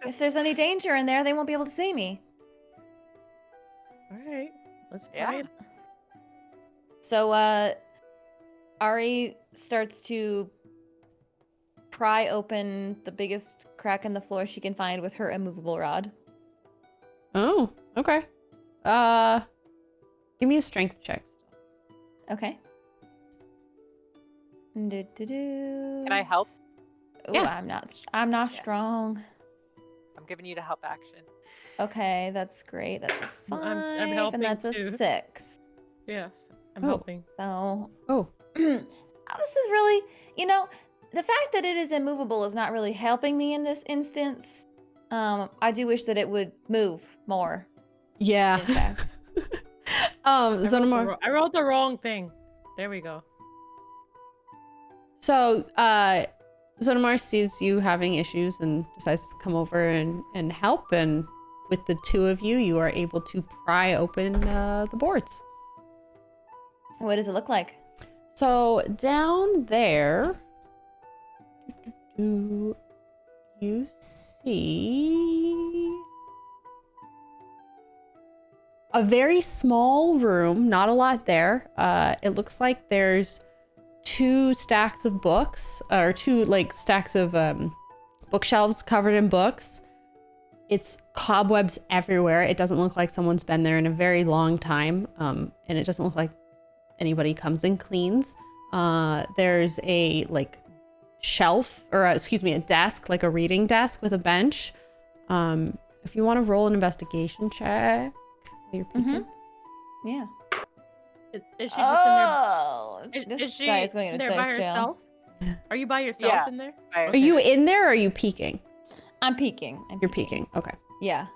B: if there's any danger in there, they won't be able to see me.
C: All right, let's
D: Yeah.
C: try it.
B: So, Ari starts to pry open the biggest crack in the floor she can find with her immovable rod.
A: Oh, okay. Give me a strength check.
B: Okay. Can
D: I help?
B: Oh,
A: Yeah.
B: I'm not
D: Yeah.
B: strong.
D: I'm giving you the help action.
B: Okay, that's great. That's a 5,
C: I'm
B: and
C: helping
B: that's a
C: too.
B: 6.
C: Yes, I'm
A: Oh.
C: helping.
B: So
A: Oh,
B: this is really, the fact that it is immovable is not really helping me in this instance. I do wish that it would move more.
A: yeah.
B: In fact.
A: Zonamar.
C: I wrote the wrong thing. There we go.
A: So, Zonamar sees you having issues and decides to come over and help. And with the two of you, you are able to pry open the boards.
B: What does it look like?
A: So down there, you see a very small room, not a lot there. It looks like there's two stacks of books, or two like stacks of bookshelves covered in books. It's cobwebs everywhere. It doesn't look like someone's been there in a very long time, and it doesn't look like anybody comes and cleans. There's a like shelf, or excuse me, a desk, like a reading desk with a bench. If you want to roll an investigation check while you're peeking.
B: Yeah.
C: Is she just
B: Oh,
C: in there?
B: this
C: Is she
B: guy is going
C: in
B: to
C: there by
B: dice jail.
C: herself? Are you by yourself
D: Yeah.
C: in there?
D: By
A: Are you in there or are you peeking?
B: I'm peeking.
A: You're peeking. Okay.
B: Yeah.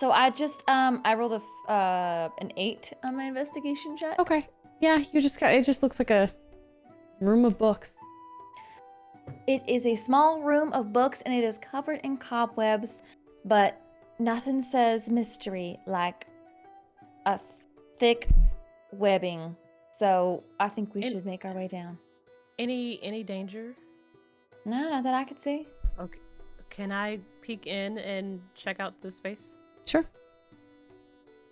B: So I just I rolled an 8 on my investigation check.
A: Okay. Yeah, you just got, it just looks like a room of books.
B: It is a small room of books and it is covered in cobwebs, but nothing says mystery like a thick webbing. So I think we should make our way down.
C: Any danger?
B: No, not that I could see.
C: Okay. Can I peek in and check out the space?
A: Sure.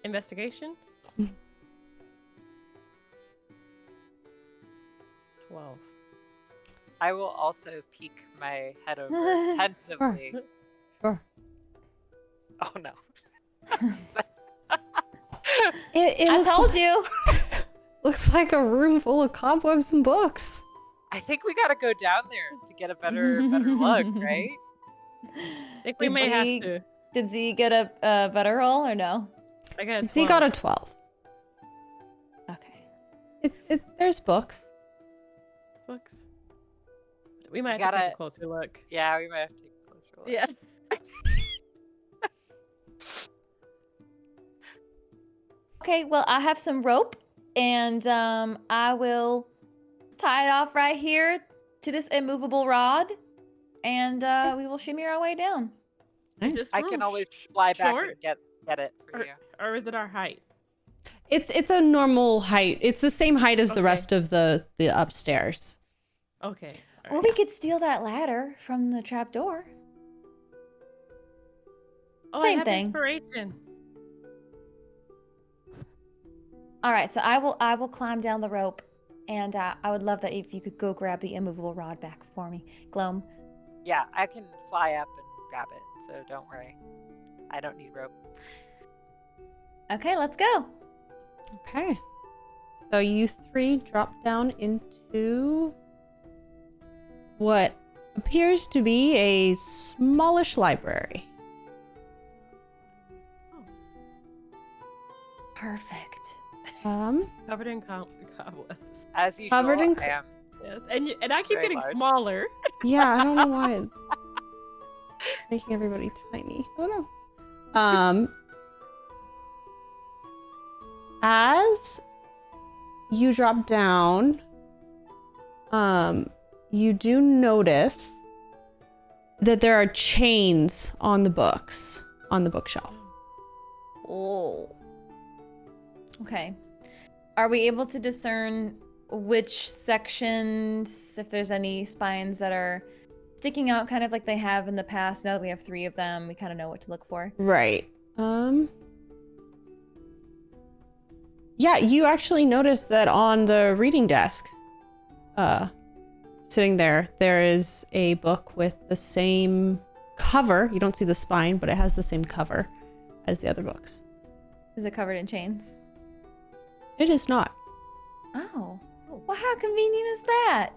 C: Investigation? 12.
D: I will also peek my head over tentatively.
A: Sure.
D: Oh no.
A: It
B: I
A: looks
B: told
A: like,
B: you.
A: looks like a room full of cobwebs and books.
D: I think we gotta go down there to get a better look, right?
C: I think we
B: Did
C: may
B: Z-
C: have to.
B: Did Z get a better roll or no?
C: I got a
A: Z
C: 12.
A: got a 12.
B: Okay.
A: There's books.
C: Books. We might have to
D: Gotta-
C: take a closer look.
D: Yeah, we might have to take a closer look.
C: Yes.
B: Okay, well, I have some rope, and I will tie it off right here to this immovable rod, and we will shimmy our way down.
C: Is
A: Nice.
C: this
D: I
C: room
D: can always fly back
C: short,
D: and get it for you.
C: or is it our height?
A: It's a normal height. It's the same height as the
C: Okay.
A: rest of the upstairs.
C: Okay.
B: Or we could steal that ladder from the trap door.
C: Oh,
B: Same
C: I have
B: thing.
C: inspiration.
B: All right, so I will climb down the rope, and I would love that if you could go grab the immovable rod back for me, Gloam.
D: Yeah, I can fly up and grab it, so don't worry. I don't need rope.
B: Okay, let's go.
A: Okay. So you three drop down into what appears to be a smallish library.
B: Perfect.
C: Covered in cobwebs.
D: As usual,
A: Covered in
D: I am.
C: Yes, and I keep
D: Very
C: getting
D: large.
C: smaller.
A: Yeah, I don't know why it's making everybody tiny. I don't know. As you drop down, you do notice that there are chains on the books on the bookshelf.
B: Oh. Okay. Are we able to discern which sections, if there's any spines that are sticking out kind of like they have in the past? Now that we have 3 of them, we kind of know what to look for.
A: Right. Yeah, you actually notice that on the reading desk, sitting there is a book with the same cover. You don't see the spine, but it has the same cover as the other books.
B: Is it covered in chains?
A: It is not.
B: Oh. Well, how convenient is that?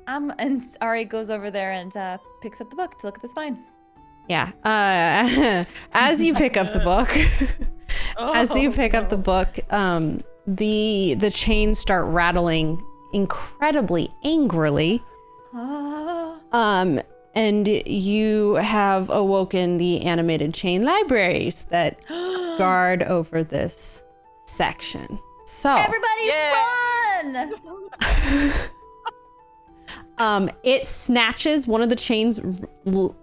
B: And Ari goes over there and picks up the book to look at the spine.
A: Yeah. As you pick up the book, as you pick up the book, the chains start rattling incredibly angrily. And you have awoken the animated chain libraries that guard over this section. So
B: Everybody run!
A: it snatches, one of the chains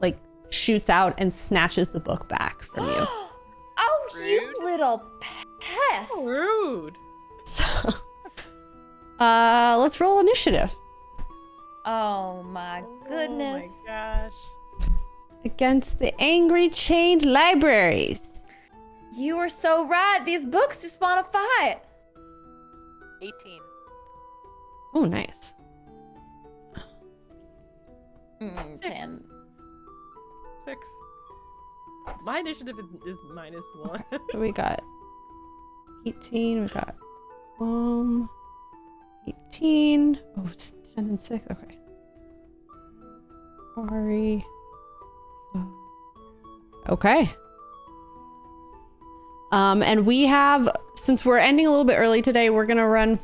A: like shoots out and snatches the book back from you.
B: Oh,
D: Rude.
B: you little pest!
C: Rude.
A: So let's roll initiative.
B: Oh my goodness.
C: Oh my gosh.
A: Against the angry chained libraries.
B: You were so right. These books just want to fight.
D: 18.
A: Oh, nice.
B: 10.
C: 6. My initiative is -1.
A: So we got 18, we got 18. Oh, it's 10 and 6. Okay. Sorry. So, okay. And we have, since we're ending a little bit early today, we're gonna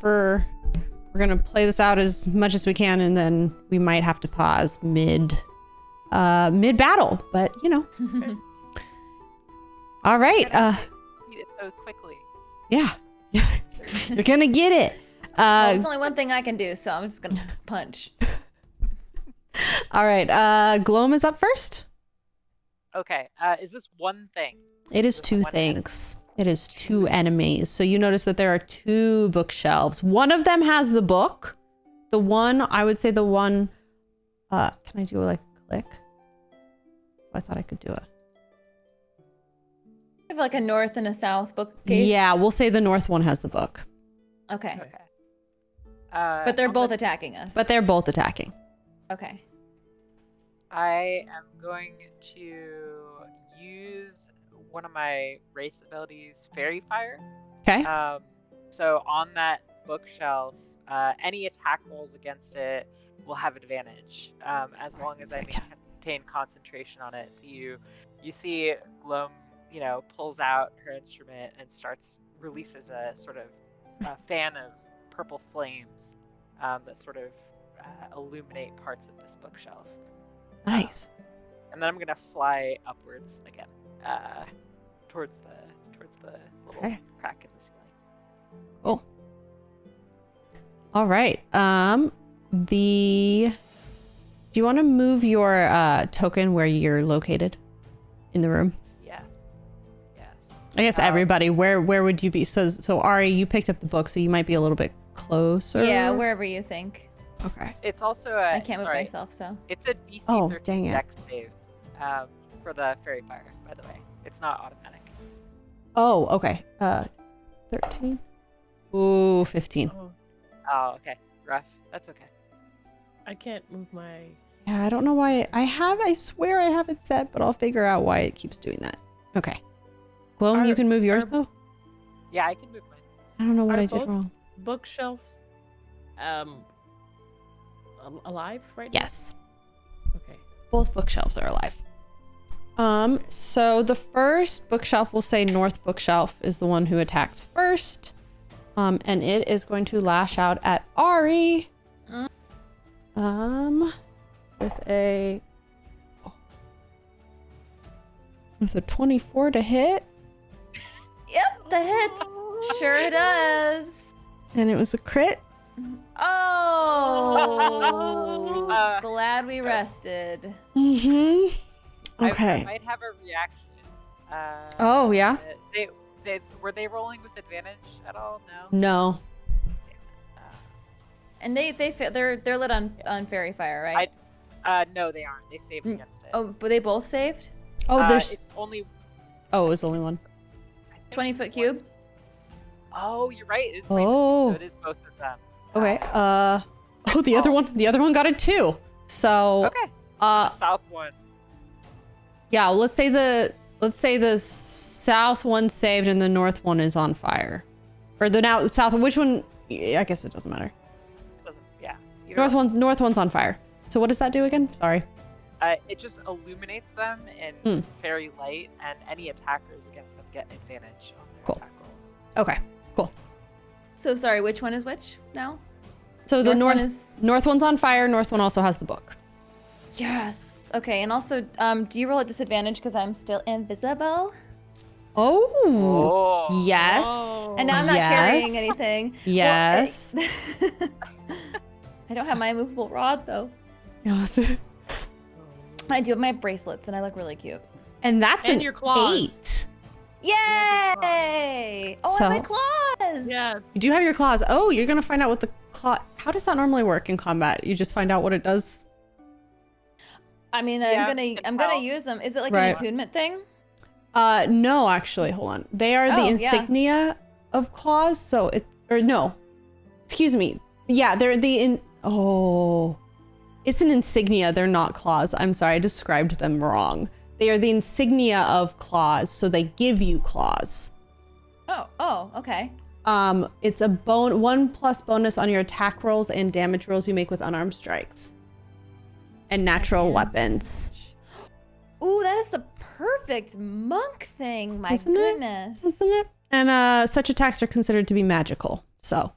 A: play this out as much as we can, and then we might have to pause mid battle, but you know. All right.
D: Eat it so quickly.
A: Yeah. You're gonna get it.
B: Well, there's only one thing I can do, so I'm just gonna punch.
A: All right. Gloam is up first.
D: Okay. Is this one thing?
A: It is
D: With
A: two
D: one
A: things. It is two enemies. So you notice that there are two bookshelves. One of them has the book. The one, I would say the one, can I do like a click? I thought I could do it.
B: I have like a north and a south bookcase.
A: Yeah, we'll say the north one has the book.
B: Okay.
D: Okay.
B: But they're
D: on
B: both
D: the-
B: attacking us.
A: But they're both attacking.
B: Okay.
D: I am going to use one of my race abilities, Fairy Fire.
A: Okay.
D: So on that bookshelf, any attack rolls against it will have advantage, as long as I maintain concentration on it. So you see Gloam, pulls out her instrument and releases a sort of fan of purple flames that sort of illuminate parts of this bookshelf.
A: Nice.
D: And then I'm gonna fly upwards again, towards the little
A: Okay.
D: crack in the ceiling.
A: Cool. All right. Do you want to move your token where you're located in the room?
D: Yes.
A: I guess everybody. Where would you be? So Ari, you picked up the book, so you might be a little bit closer.
B: Yeah, wherever you think.
A: Okay.
D: It's also
B: I can't move myself, so.
D: It's a DC
A: Oh,
D: 13
A: dang it.
D: dex save for the Fairy Fire, by the way. It's not automatic.
A: Oh, okay. 13. Ooh, 15.
D: Oh, okay. Rough. That's okay.
C: I can't move my.
A: Yeah, I don't know why I swear I have it set, but I'll figure out why it keeps doing that. Okay. Gloam, you can move yours though?
D: Yeah, I can move mine.
A: I don't know what
C: Are
A: I did
C: both
A: wrong.
C: Bookshelves. Alive right
A: Yes.
C: now? Okay.
A: Both bookshelves are alive. So the first bookshelf, we'll say north bookshelf, is the one who attacks first. And it is going to lash out at Ari. With a 24 to hit.
B: Yep, that hits. Sure does.
A: And it was a crit.
B: Oh, glad we rested.
A: Mm-hmm.
D: I
A: Okay.
D: might have a reaction.
A: Oh, yeah?
D: Were they rolling with advantage at all? No.
A: No.
B: And they're lit on fairy fire, right?
D: No, they aren't. They saved against it.
B: Oh, but they both saved?
A: Oh, there's.
D: It's only.
A: Oh, it was only one.
D: I think
B: 20-foot cube?
D: Oh, you're right. It is 20
A: Oh.
D: so it is both of them.
A: Okay. Oh, the other one. The other one got it too. So.
D: Okay. The south one.
A: Yeah. Let's say the south one saved and the north one is on fire, or the south. Which one? I guess it doesn't matter.
D: Doesn't. Yeah.
A: North one's on fire. So what does that do again? Sorry.
D: It just illuminates them in fairy light, and any attackers against them get advantage on their
A: Cool.
D: attack rolls.
A: Okay. Cool.
B: So sorry, which one is which now?
A: So the
B: North one is...
A: north one's on fire. North one also has the book.
B: Yes. Okay, and also, do you roll at disadvantage because I'm still invisible?
A: Oh. Yes.
C: Oh.
B: And now I'm not carrying anything.
A: Yes.
B: Well, I don't have my immovable rod though.
A: Yes.
B: I do have my bracelets, and I look really cute.
A: And that's
C: And
A: an
C: your claws.
A: 8.
B: Yay! Oh,
A: So-
B: I have my claws.
C: Yes.
A: You do have your claws. Oh, you're gonna find out what the claw. How does that normally work in combat? You just find out what it does.
B: I mean,
D: Yeah,
B: I'm
D: can
B: gonna
D: tell.
B: use them. Is it like
A: Right.
B: an attunement thing?
A: No, actually, hold on. They are the
B: Oh, yeah.
A: insignia of claws. So it, or no, excuse me. Yeah, they're the it's an insignia. They're not claws. I'm sorry, I described them wrong. They are the insignia of claws, so they give you claws.
B: Oh, okay.
A: It's a 1+ bonus on your attack rolls and damage rolls you make with unarmed strikes. And natural weapons.
B: Ooh, that is the perfect monk thing. My
A: Isn't it?
B: goodness.
A: Isn't it? And such attacks are considered to be magical. So.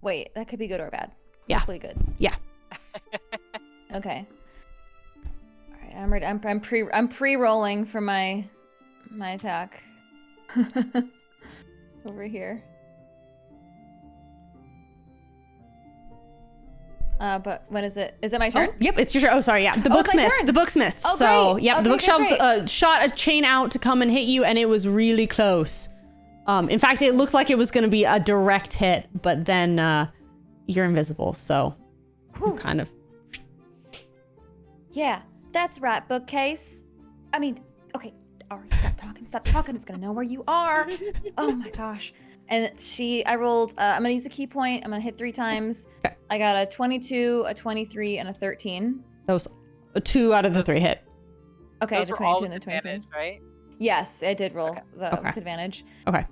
B: Wait, that could be good or bad.
A: Yeah.
B: Hopefully good.
A: Yeah.
B: Okay. All right, I'm ready. I'm pre-rolling for my attack. Over here. But when is it? Is it my turn?
A: Oh, yep, it's your turn. Oh, sorry. Yeah, the book's
B: it's my
A: missed.
B: turn.
A: The book's missed.
B: Oh,
A: so,
B: great.
A: yep, the
B: Okay,
A: bookshelves shot a chain out to come and hit you, and it was really close. In fact, it looks like it was going to be a direct hit, but then you're invisible, so kind of.
B: Yeah, that's right, bookcase. I mean, okay, Ari, stop talking. It's gonna know where you are. Oh my gosh. And I rolled, I'm gonna use a key point. I'm gonna hit 3 times.
A: Okay.
B: I got a 22, a 23, and a 13.
A: That was 2 out of the 3 hit.
B: Okay,
D: Those
B: the
D: were all
B: 22 and the
D: with
B: 23.
D: advantage, right?
B: Yes, I did roll with
A: Okay.
B: advantage.
A: Okay.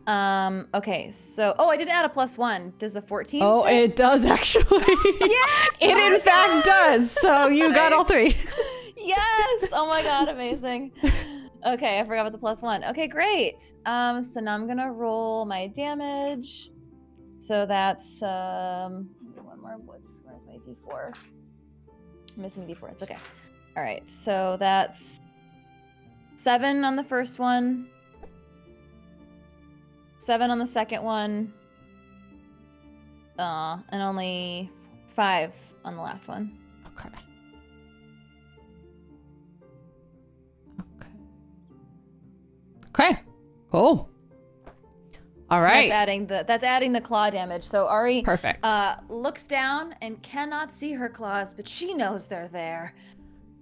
B: Okay, so, I did add a +1. Does the 14?
A: Oh,
B: hit?
A: it does actually.
B: Yes!
A: It in fact does. So you got all 3.
B: Yes! Oh my god, amazing. Okay, I forgot about the +1. Okay, great. So now I'm gonna roll my damage. So that's one more. Where's my D4? I'm missing D4. It's okay. All right, so that's 7 on the first one. 7 on the second one. And only 5 on the last one.
A: Okay. Okay. Cool. All right.
B: That's adding the claw damage. So Ari
A: Perfect.
B: looks down and cannot see her claws, but she knows they're there.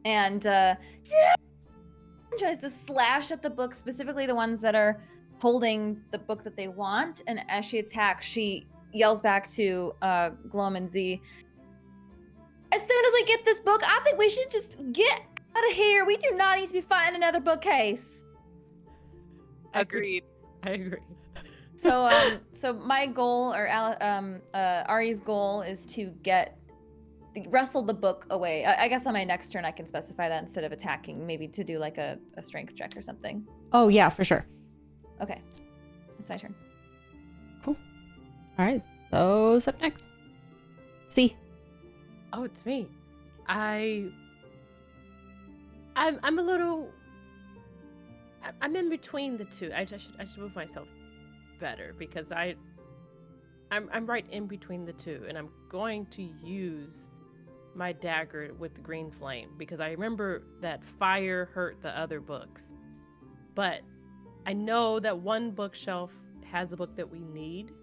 B: And tries to slash at the book, specifically the ones that are holding the book that they want. And as she attacks, she yells back to Glom and Z, as soon as we get this book, I think we should just get out of here. We do not need to be fighting another bookcase.
D: Agreed.
C: I agree.
B: So my goal, or Ari's goal, is to wrestle the book away. I guess on my next turn I can specify that instead of attacking, maybe to do like a strength check or something.
A: Oh yeah, for sure.
B: Okay, it's my turn.
A: Cool. All right. So what's up next? See.
C: Oh, it's me. I'm a little. I'm in between the two. I should move myself better because I'm right in between the two, and I'm going to use my dagger with the green flame because I remember that fire hurt the other books, but I know that one bookshelf has the book that we need,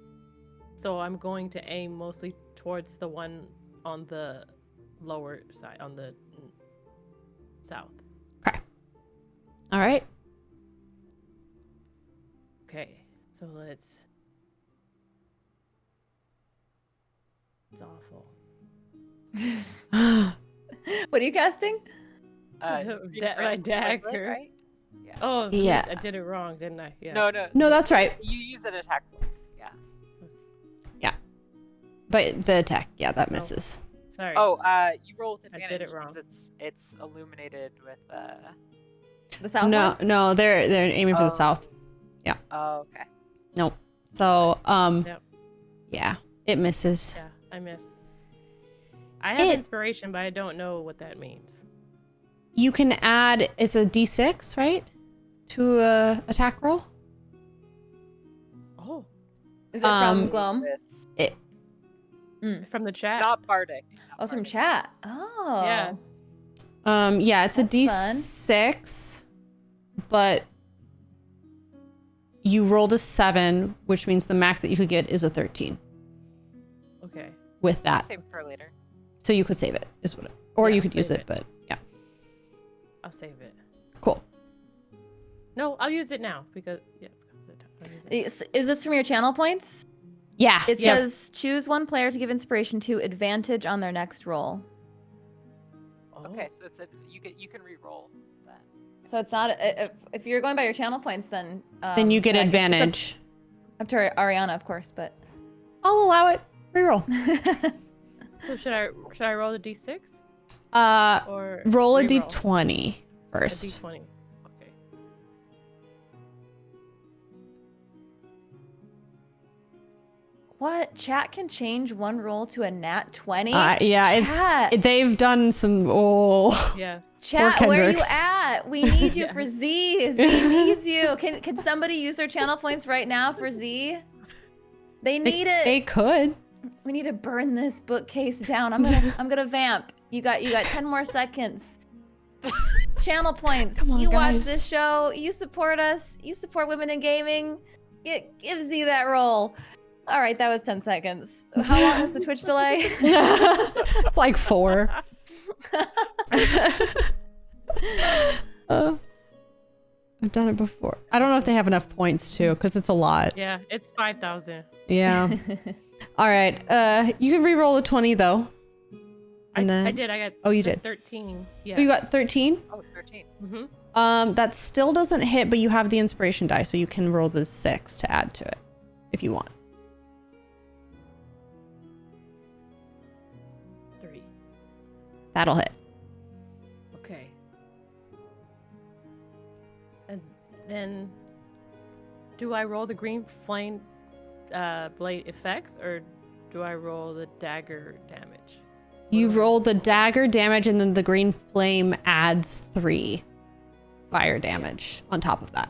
C: so I'm going to aim mostly towards the one on the lower side, on the south.
A: Okay. All right.
C: Okay, so it's awful.
B: What are you casting?
C: My dagger.
D: Right? Yeah.
C: Oh,
A: Yeah.
C: I did it wrong, didn't I? Yes.
D: No.
A: No, that's right.
D: You use an attack roll. Yeah.
A: But the attack, yeah, that misses.
C: Sorry.
D: Oh, you roll with
C: I
D: advantage.
C: did it wrong.
D: because It's illuminated with.
B: The south
A: No,
B: one?
A: no, they're aiming for the south.
D: Oh, okay.
A: Nope. So,
C: Yep.
A: yeah, it misses.
C: Yeah, I miss. I have inspiration, but I don't know what that means.
A: You can add, it's a d6, right? To a attack roll.
C: Oh,
B: Is it from Glom?
A: It,
C: from the chat.
D: Not bardic.
B: Oh, it's from chat. Oh.
C: Yeah.
A: yeah, it's
B: That's
A: a d6, but you rolled a 7, which means the max that you could get is a 13
C: Okay.
A: with that.
D: Save for later.
A: So you could save it, is what it, or
C: Yeah,
A: you could use
C: save
A: it, but yeah.
C: I'll save it.
A: Cool.
C: No, I'll use it now because I'll use it.
B: Is this from your channel points?
A: Yeah.
B: It
A: yep.
B: says choose one player to give inspiration to advantage on their next roll.
D: Okay, so it's you can re-roll that.
B: So it's not if you're going by your channel points, then
A: Then you get
B: yeah, I guess it's
A: advantage.
B: up to Ariana, of course, but
A: I'll allow it. Reroll.
C: So should I roll the d6 or
A: Roll a
C: re-roll?
A: d20
C: A
A: first.
C: d20. Okay.
B: what? Chat can change one roll to a nat 20?
A: Yeah,
B: Chat.
A: they've done some. Oh,
C: Yes.
B: Chat,
A: Poor
B: where are you
A: Kendricks.
B: at? We need you for
C: Yes.
B: Z. Z needs you. Can somebody use their channel points right now for Z? They need it.
A: they could.
B: We need to burn this bookcase down. I'm gonna vamp. You got 10 more seconds. Channel points.
A: Come on,
B: you watch
A: guys.
B: this show. You support us. You support women in gaming. Give Z that roll. All right, that was 10 seconds. How long is the Twitch delay?
A: It's like 4. I've done it before. I don't know if they have enough points too, because it's a lot.
C: Yeah, it's 5,000.
A: Yeah. All right. You can re-roll a 20 though. And then
C: I did. I got.
A: Oh, you did.
C: 13. Yeah.
A: Oh, you got 13.
D: Oh, 13.
C: Mm-hmm.
A: That still doesn't hit, but you have the inspiration die, so you can roll the 6 to add to it if you want.
C: 3.
A: That'll hit.
C: Okay. And then, do I roll the green flame blade effects, or do I roll the dagger damage?
A: You roll the dagger damage, and then the green flame adds 3 fire damage on top of that.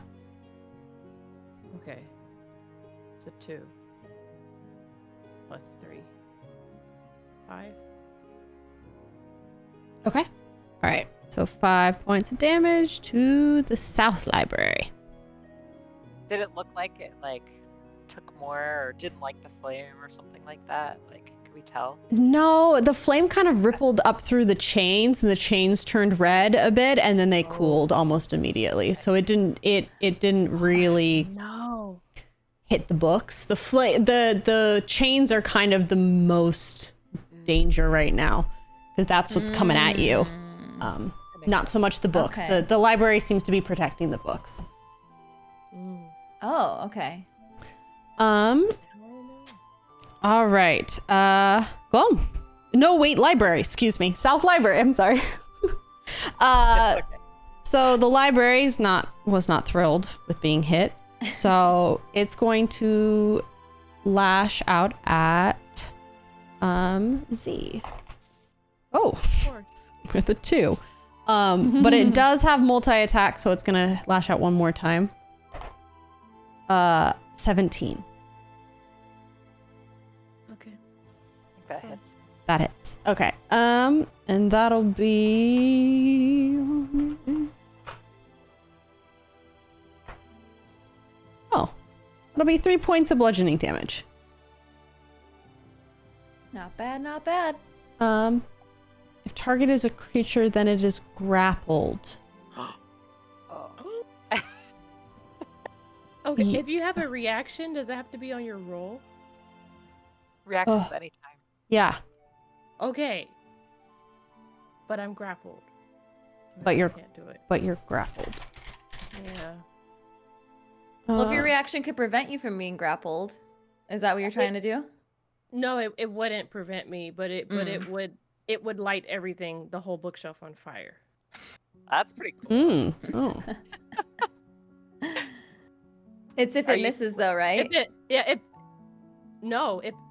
C: Okay. It's a 2. Plus 3. 5.
A: Okay. All right. So 5 points of damage to the South Library.
D: Did it look like it took more or didn't like the flame or something like that? Can we tell?
A: No, the flame kind of rippled up through the chains, and the chains turned red a bit, and then they cooled almost immediately. So it didn't really
C: No.
A: hit the books. The chains are kind of the most danger right now, because that's what's coming at you. Not so much the books.
B: Okay.
A: The library seems to be protecting the books.
B: Oh, okay.
A: All right. Glom. No, wait, library. Excuse me. South Library. I'm sorry.
D: Okay.
A: So the library was not thrilled with being hit. So it's going to lash out at Z. Oh,
C: Of course.
A: with a 2. But it does have multi-attack, so it's gonna lash out one more time. 17.
C: Okay.
D: I think that hits.
A: That hits. Okay. And that'll be. Oh, it'll be 3 points of bludgeoning damage.
B: Not bad, not bad.
A: If target is a creature, then it is grappled.
D: Oh.
C: Okay.
A: Ye-
C: If you have a reaction, does it have to be on your roll?
D: Reactions
A: Ugh.
D: anytime.
A: Yeah,
C: Okay. But I'm grappled. So
A: But
C: I
A: you're-
C: can't do it.
A: but you're grappled.
C: Yeah.
B: Well, if your
A: Uh,
B: reaction could prevent you from being grappled, is that what you're trying to do?
C: No, it wouldn't prevent me, but it would light everything, the whole bookshelf on fire.
D: That's pretty cool.
A: Oh.
B: It's if
D: Are
B: it
D: you-
B: misses though, right?
C: If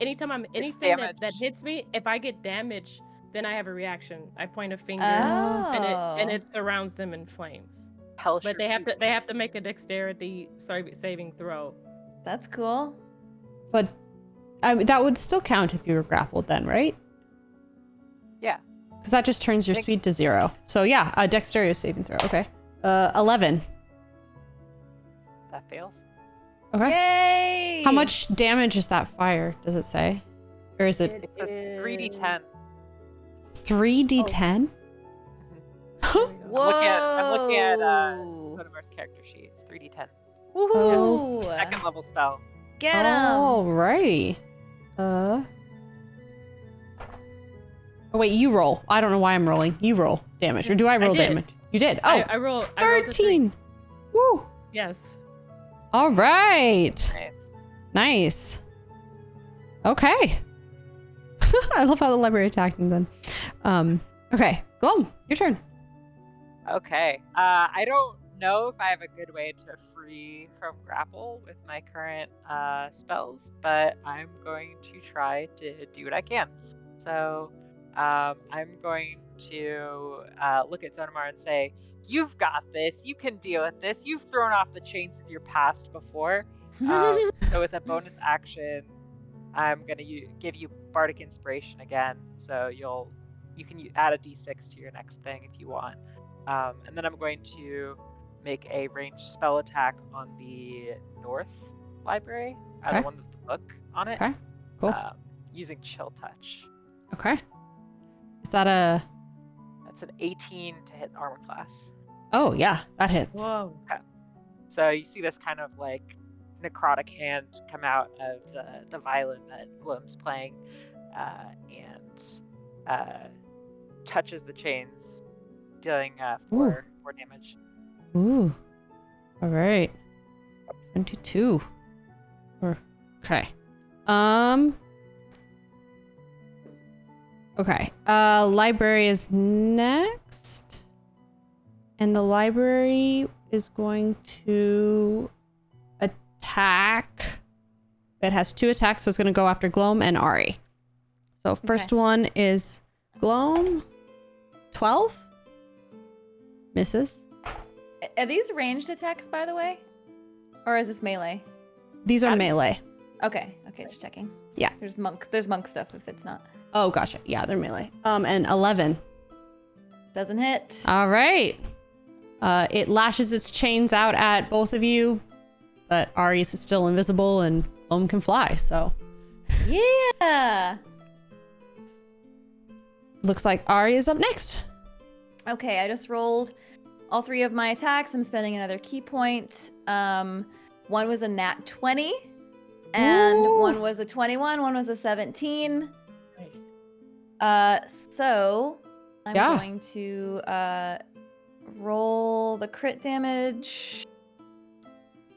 C: anytime anything that
D: damage.
C: hits me, if I get damaged, then I have a reaction. I point a finger
B: Oh.
C: and it surrounds them in flames.
D: Hellish
C: But they have
D: refusal.
C: to make a dexterity saving throw.
B: That's cool.
A: But that would still count if you were grappled then, right?
D: Yeah.
A: Because that just turns your speed to 0. So yeah, a dexterity saving throw. Okay. 11.
D: That fails.
A: Okay.
B: Yay!
A: How much damage is that fire? Does it say? Or is it
D: It's a 3d10.
A: 3d10?
B: Whoa!
D: I'm looking at Sonomar's character sheet. It's 3d10.
B: Woohoo!
D: Second level spell.
B: Get him!
A: Alrighty. Oh wait, you roll. I don't know why I'm rolling. You roll damage. Or do I roll
C: did.
A: damage? You did. Oh,
C: I rolled a
A: 13. Woo.
C: Yes.
A: All right.
D: Nice.
A: Nice. Okay. I love how the library attacked me then. Okay. Glom, your turn.
D: Okay. I don't know if I have a good way to free from grapple with my current spells, but I'm going to try to do what I can. So I'm going to look at Zonamar and say, "You've got this. You can deal with this. You've thrown off the chains of your past before." So with a bonus action, I'm gonna give you bardic inspiration again. So you can add a d6 to your next thing if you want. And then I'm going to make a ranged spell attack on the north library,
A: Okay.
D: the one with the book on it.
A: Okay. Cool.
D: Using chill touch.
A: Okay. Is that a...
D: That's an 18 to hit armor class.
A: Oh, yeah. That hits.
C: Whoa.
D: So you see this kind of like necrotic hand come out of the violin that Glom's playing, and touches the chains, dealing 4 damage.
A: Ooh. All right. 22. Okay. Okay. Library is next. And the library is going to attack. It has 2 attacks, so it's going to go after Glom and Ari. So first one is Glom. 12. Misses.
B: Are these ranged attacks, by the way? Or is this melee?
A: These are melee.
B: Okay, just checking.
A: Yeah.
B: There's monk stuff if it's not.
A: Oh, gotcha. Yeah, they're melee. And 11.
B: Doesn't hit.
A: All right. It lashes its chains out at both of you, but Ari's is still invisible and Glom can fly, so.
B: Yeah.
A: Looks like Ari is up next.
B: Okay, I just rolled all 3 of my attacks. I'm spending another key point. One was a nat 20, and
A: Ooh.
B: one was a 21, one was a 17.
C: Nice.
B: So I'm
A: Yeah.
B: going to roll the crit damage.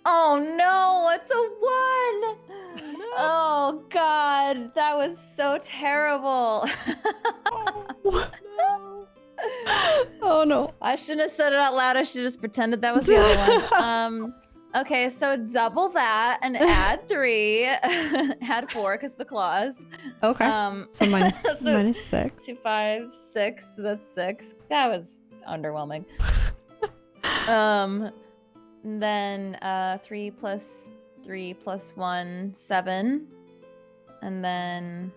B: Oh no, it's a 1!
C: No.
B: Oh god, that was so terrible.
C: No.
A: Oh no.
B: I shouldn't have said it out loud. I should have just pretended that was the other one. Okay, so double that and add 3. Add 4 because the claws.
A: Okay. So minus
B: so
A: minus 6.
B: 2, 5, 6. So that's 6. That was underwhelming. Then 3 plus 3 plus 1, 7. And then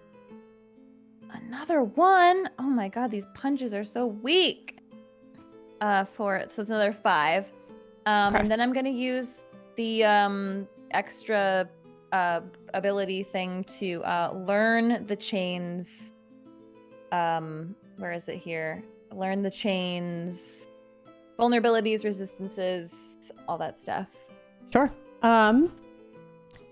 B: another 1. Oh my god, these punches are so weak. 4, so it's another 5.
A: Okay.
B: And then I'm gonna use the extra ability thing to learn the chains. Where is it here? Learn the chains, vulnerabilities, resistances, all that stuff.
A: Sure.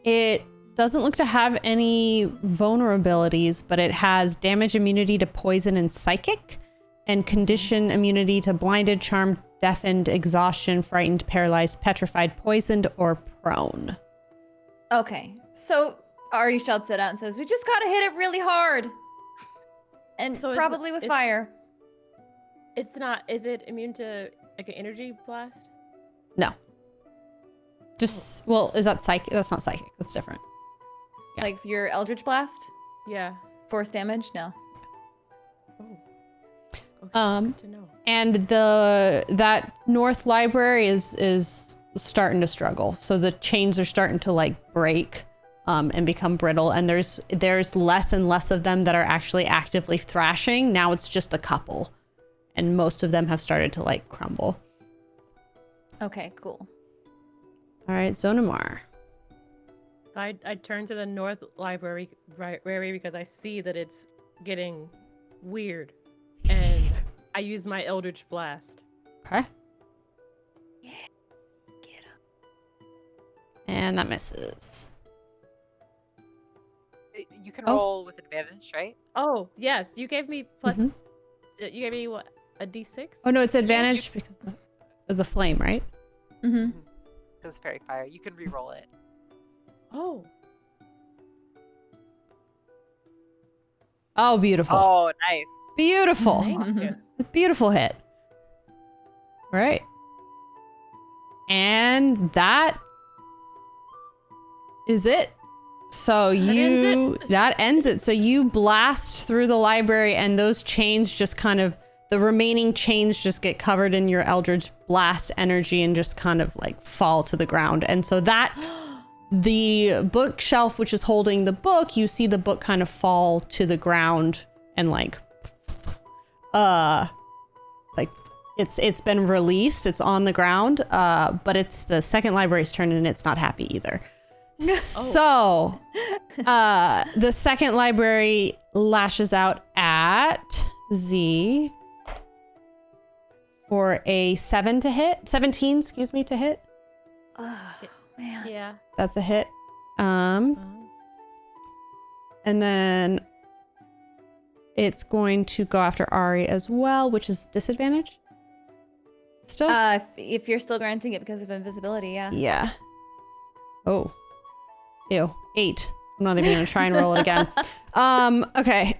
A: It doesn't look to have any vulnerabilities, but it has damage immunity to poison and psychic, and condition immunity to blinded, charmed, deafened, exhaustion, frightened, paralyzed, petrified, poisoned, or prone.
B: Okay, so Ari shouts it out and says, "We just gotta hit it really hard, and
C: So
B: probably with fire."
C: It's not. Is it immune to like an energy blast?
A: No. Just, well, is that psychic? That's not psychic. That's different. Yeah.
B: Like your Eldritch Blast?
C: Yeah.
B: Force damage? No.
C: Oh. Okay, good to know.
A: And that North Library is starting to struggle. So the chains are starting to like break and become brittle. And there's less and less of them that are actually actively thrashing. Now it's just a couple. And most of them have started to like crumble.
B: Okay, cool.
A: All right, Zonamar.
C: I turn to the North Library because I see that it's getting weird. And I use my Eldritch Blast.
A: Okay.
B: Yeah. Get him.
A: And that misses.
D: You can
A: Oh.
D: roll with advantage, right?
C: Oh, yes. You gave me plus... You gave me, what, a d6?
A: Oh, no, it's advantage because of the flame, right?
B: Mm-hmm.
D: Because fairy fire. You can re-roll it.
C: Oh.
A: Oh, beautiful.
D: Oh, nice.
A: Beautiful.
C: Thank you.
A: A beautiful hit. All right. And that is it. So that ends it. So you blast through the library and those chains just kind of, the remaining chains just get covered in your Eldritch Blast energy and just kind of like fall to the ground. And so that, the bookshelf, which is holding the book, you see the book kind of fall to the ground and like it's been released. It's on the ground, but it's the second library's turn and it's not happy either. So, the second library lashes out at Z for a 17, excuse me, to hit.
B: Oh, man.
C: Yeah.
A: That's a hit. And then it's going to go after Ari as well, which is disadvantage. Still?
B: If you're still granting it because of invisibility, yeah.
A: Yeah. Oh. Ew. 8. I'm not even gonna try and roll it again. Okay.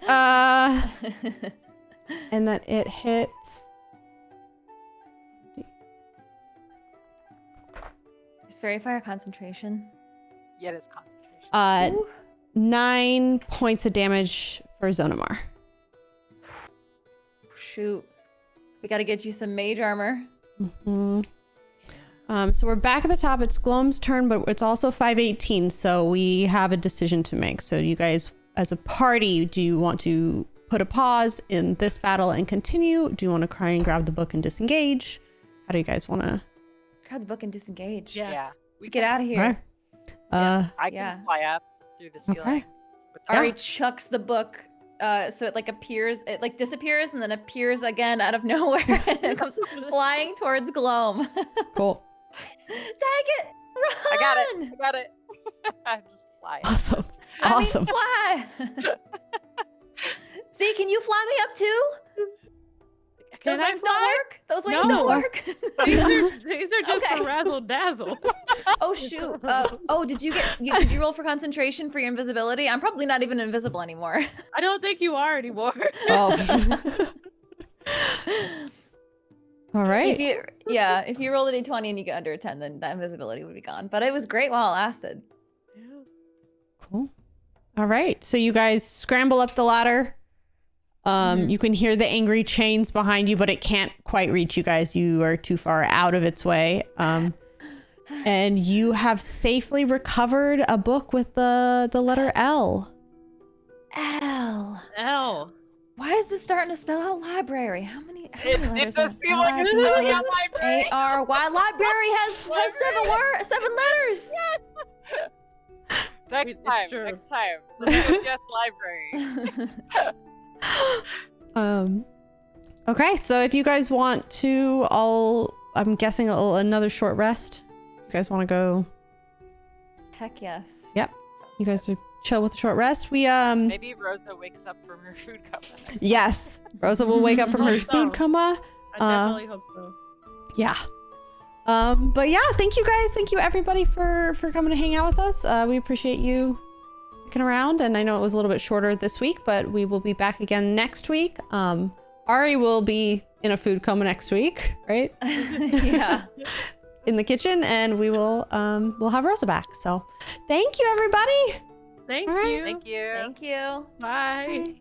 A: And then it hits.
B: Is fairy fire concentration?
D: Yeah, it is concentration.
B: Ooh.
A: 9 points of damage for Zonamar.
B: Shoot. We gotta get you some mage armor.
A: Mm-hmm. So we're back at the top. It's Gloam's turn, but it's also 5:18, so we have a decision to make. So you guys, as a party, do you want to put a pause in this battle and continue? Do you want to try and grab the book and disengage? How do you guys want to?
B: Grab the book and disengage.
C: Yes.
D: Yeah.
B: Let's get out of here.
A: Okay.
D: I can
B: Yeah.
D: fly up through the ceiling.
A: Okay.
D: With
A: Yeah.
B: Ari chucks the book, so it like appears, it like disappears and then appears again out of nowhere and it comes flying towards Gloam.
A: Cool.
B: Take it! Run!
D: I got it. I'm just flying.
A: Awesome.
B: I mean,
A: Awesome.
B: fly! See, can you fly me up too? Those
C: Can I
B: wings don't
C: fly?
B: work? Those wings
C: No.
B: don't work?
C: These are just
B: Okay.
C: for razzle dazzle.
B: Oh shoot. Did you roll for concentration for your invisibility? I'm probably not even invisible anymore.
C: I don't think you are anymore.
A: Oh. All right.
B: If you roll a d20 and you get under a 10, then that invisibility would be gone. But it was great while it lasted.
A: Cool. All right. So you guys scramble up the ladder. You can hear the angry chains behind you, but it can't quite reach you guys. You are too far out of its way. And you have safely recovered a book with the letter L.
B: L.
C: L.
B: Why is this starting to spell out library? How many
D: It
B: letters
D: does
B: are
D: seem like it's spelling out library.
B: A-R-Y. Library has 7 letters.
D: Next
C: It's
D: time.
C: true.
D: Next time. Let's go guess library.
A: Okay, so if you guys want to, I'm guessing another short rest. You guys want to go?
B: Heck yes.
A: Yep. You guys are chill with the short rest. We
D: Maybe Rosa wakes up from her food coma.
A: Yes, Rosa will wake up from her
C: Hope so.
A: food coma.
C: I definitely hope so.
A: Yeah. But yeah, thank you guys. Thank you everybody for coming to hang out with us. We appreciate you sticking around. And I know it was a little bit shorter this week, but we will be back again next week. Ari will be in a food coma next week, right?
B: Yeah.
A: in the kitchen, and we'll have Rosa back. So thank you, everybody.
C: Thank
A: All right.
C: you.
D: Thank you.
B: Thank you.
C: Bye.
A: Bye.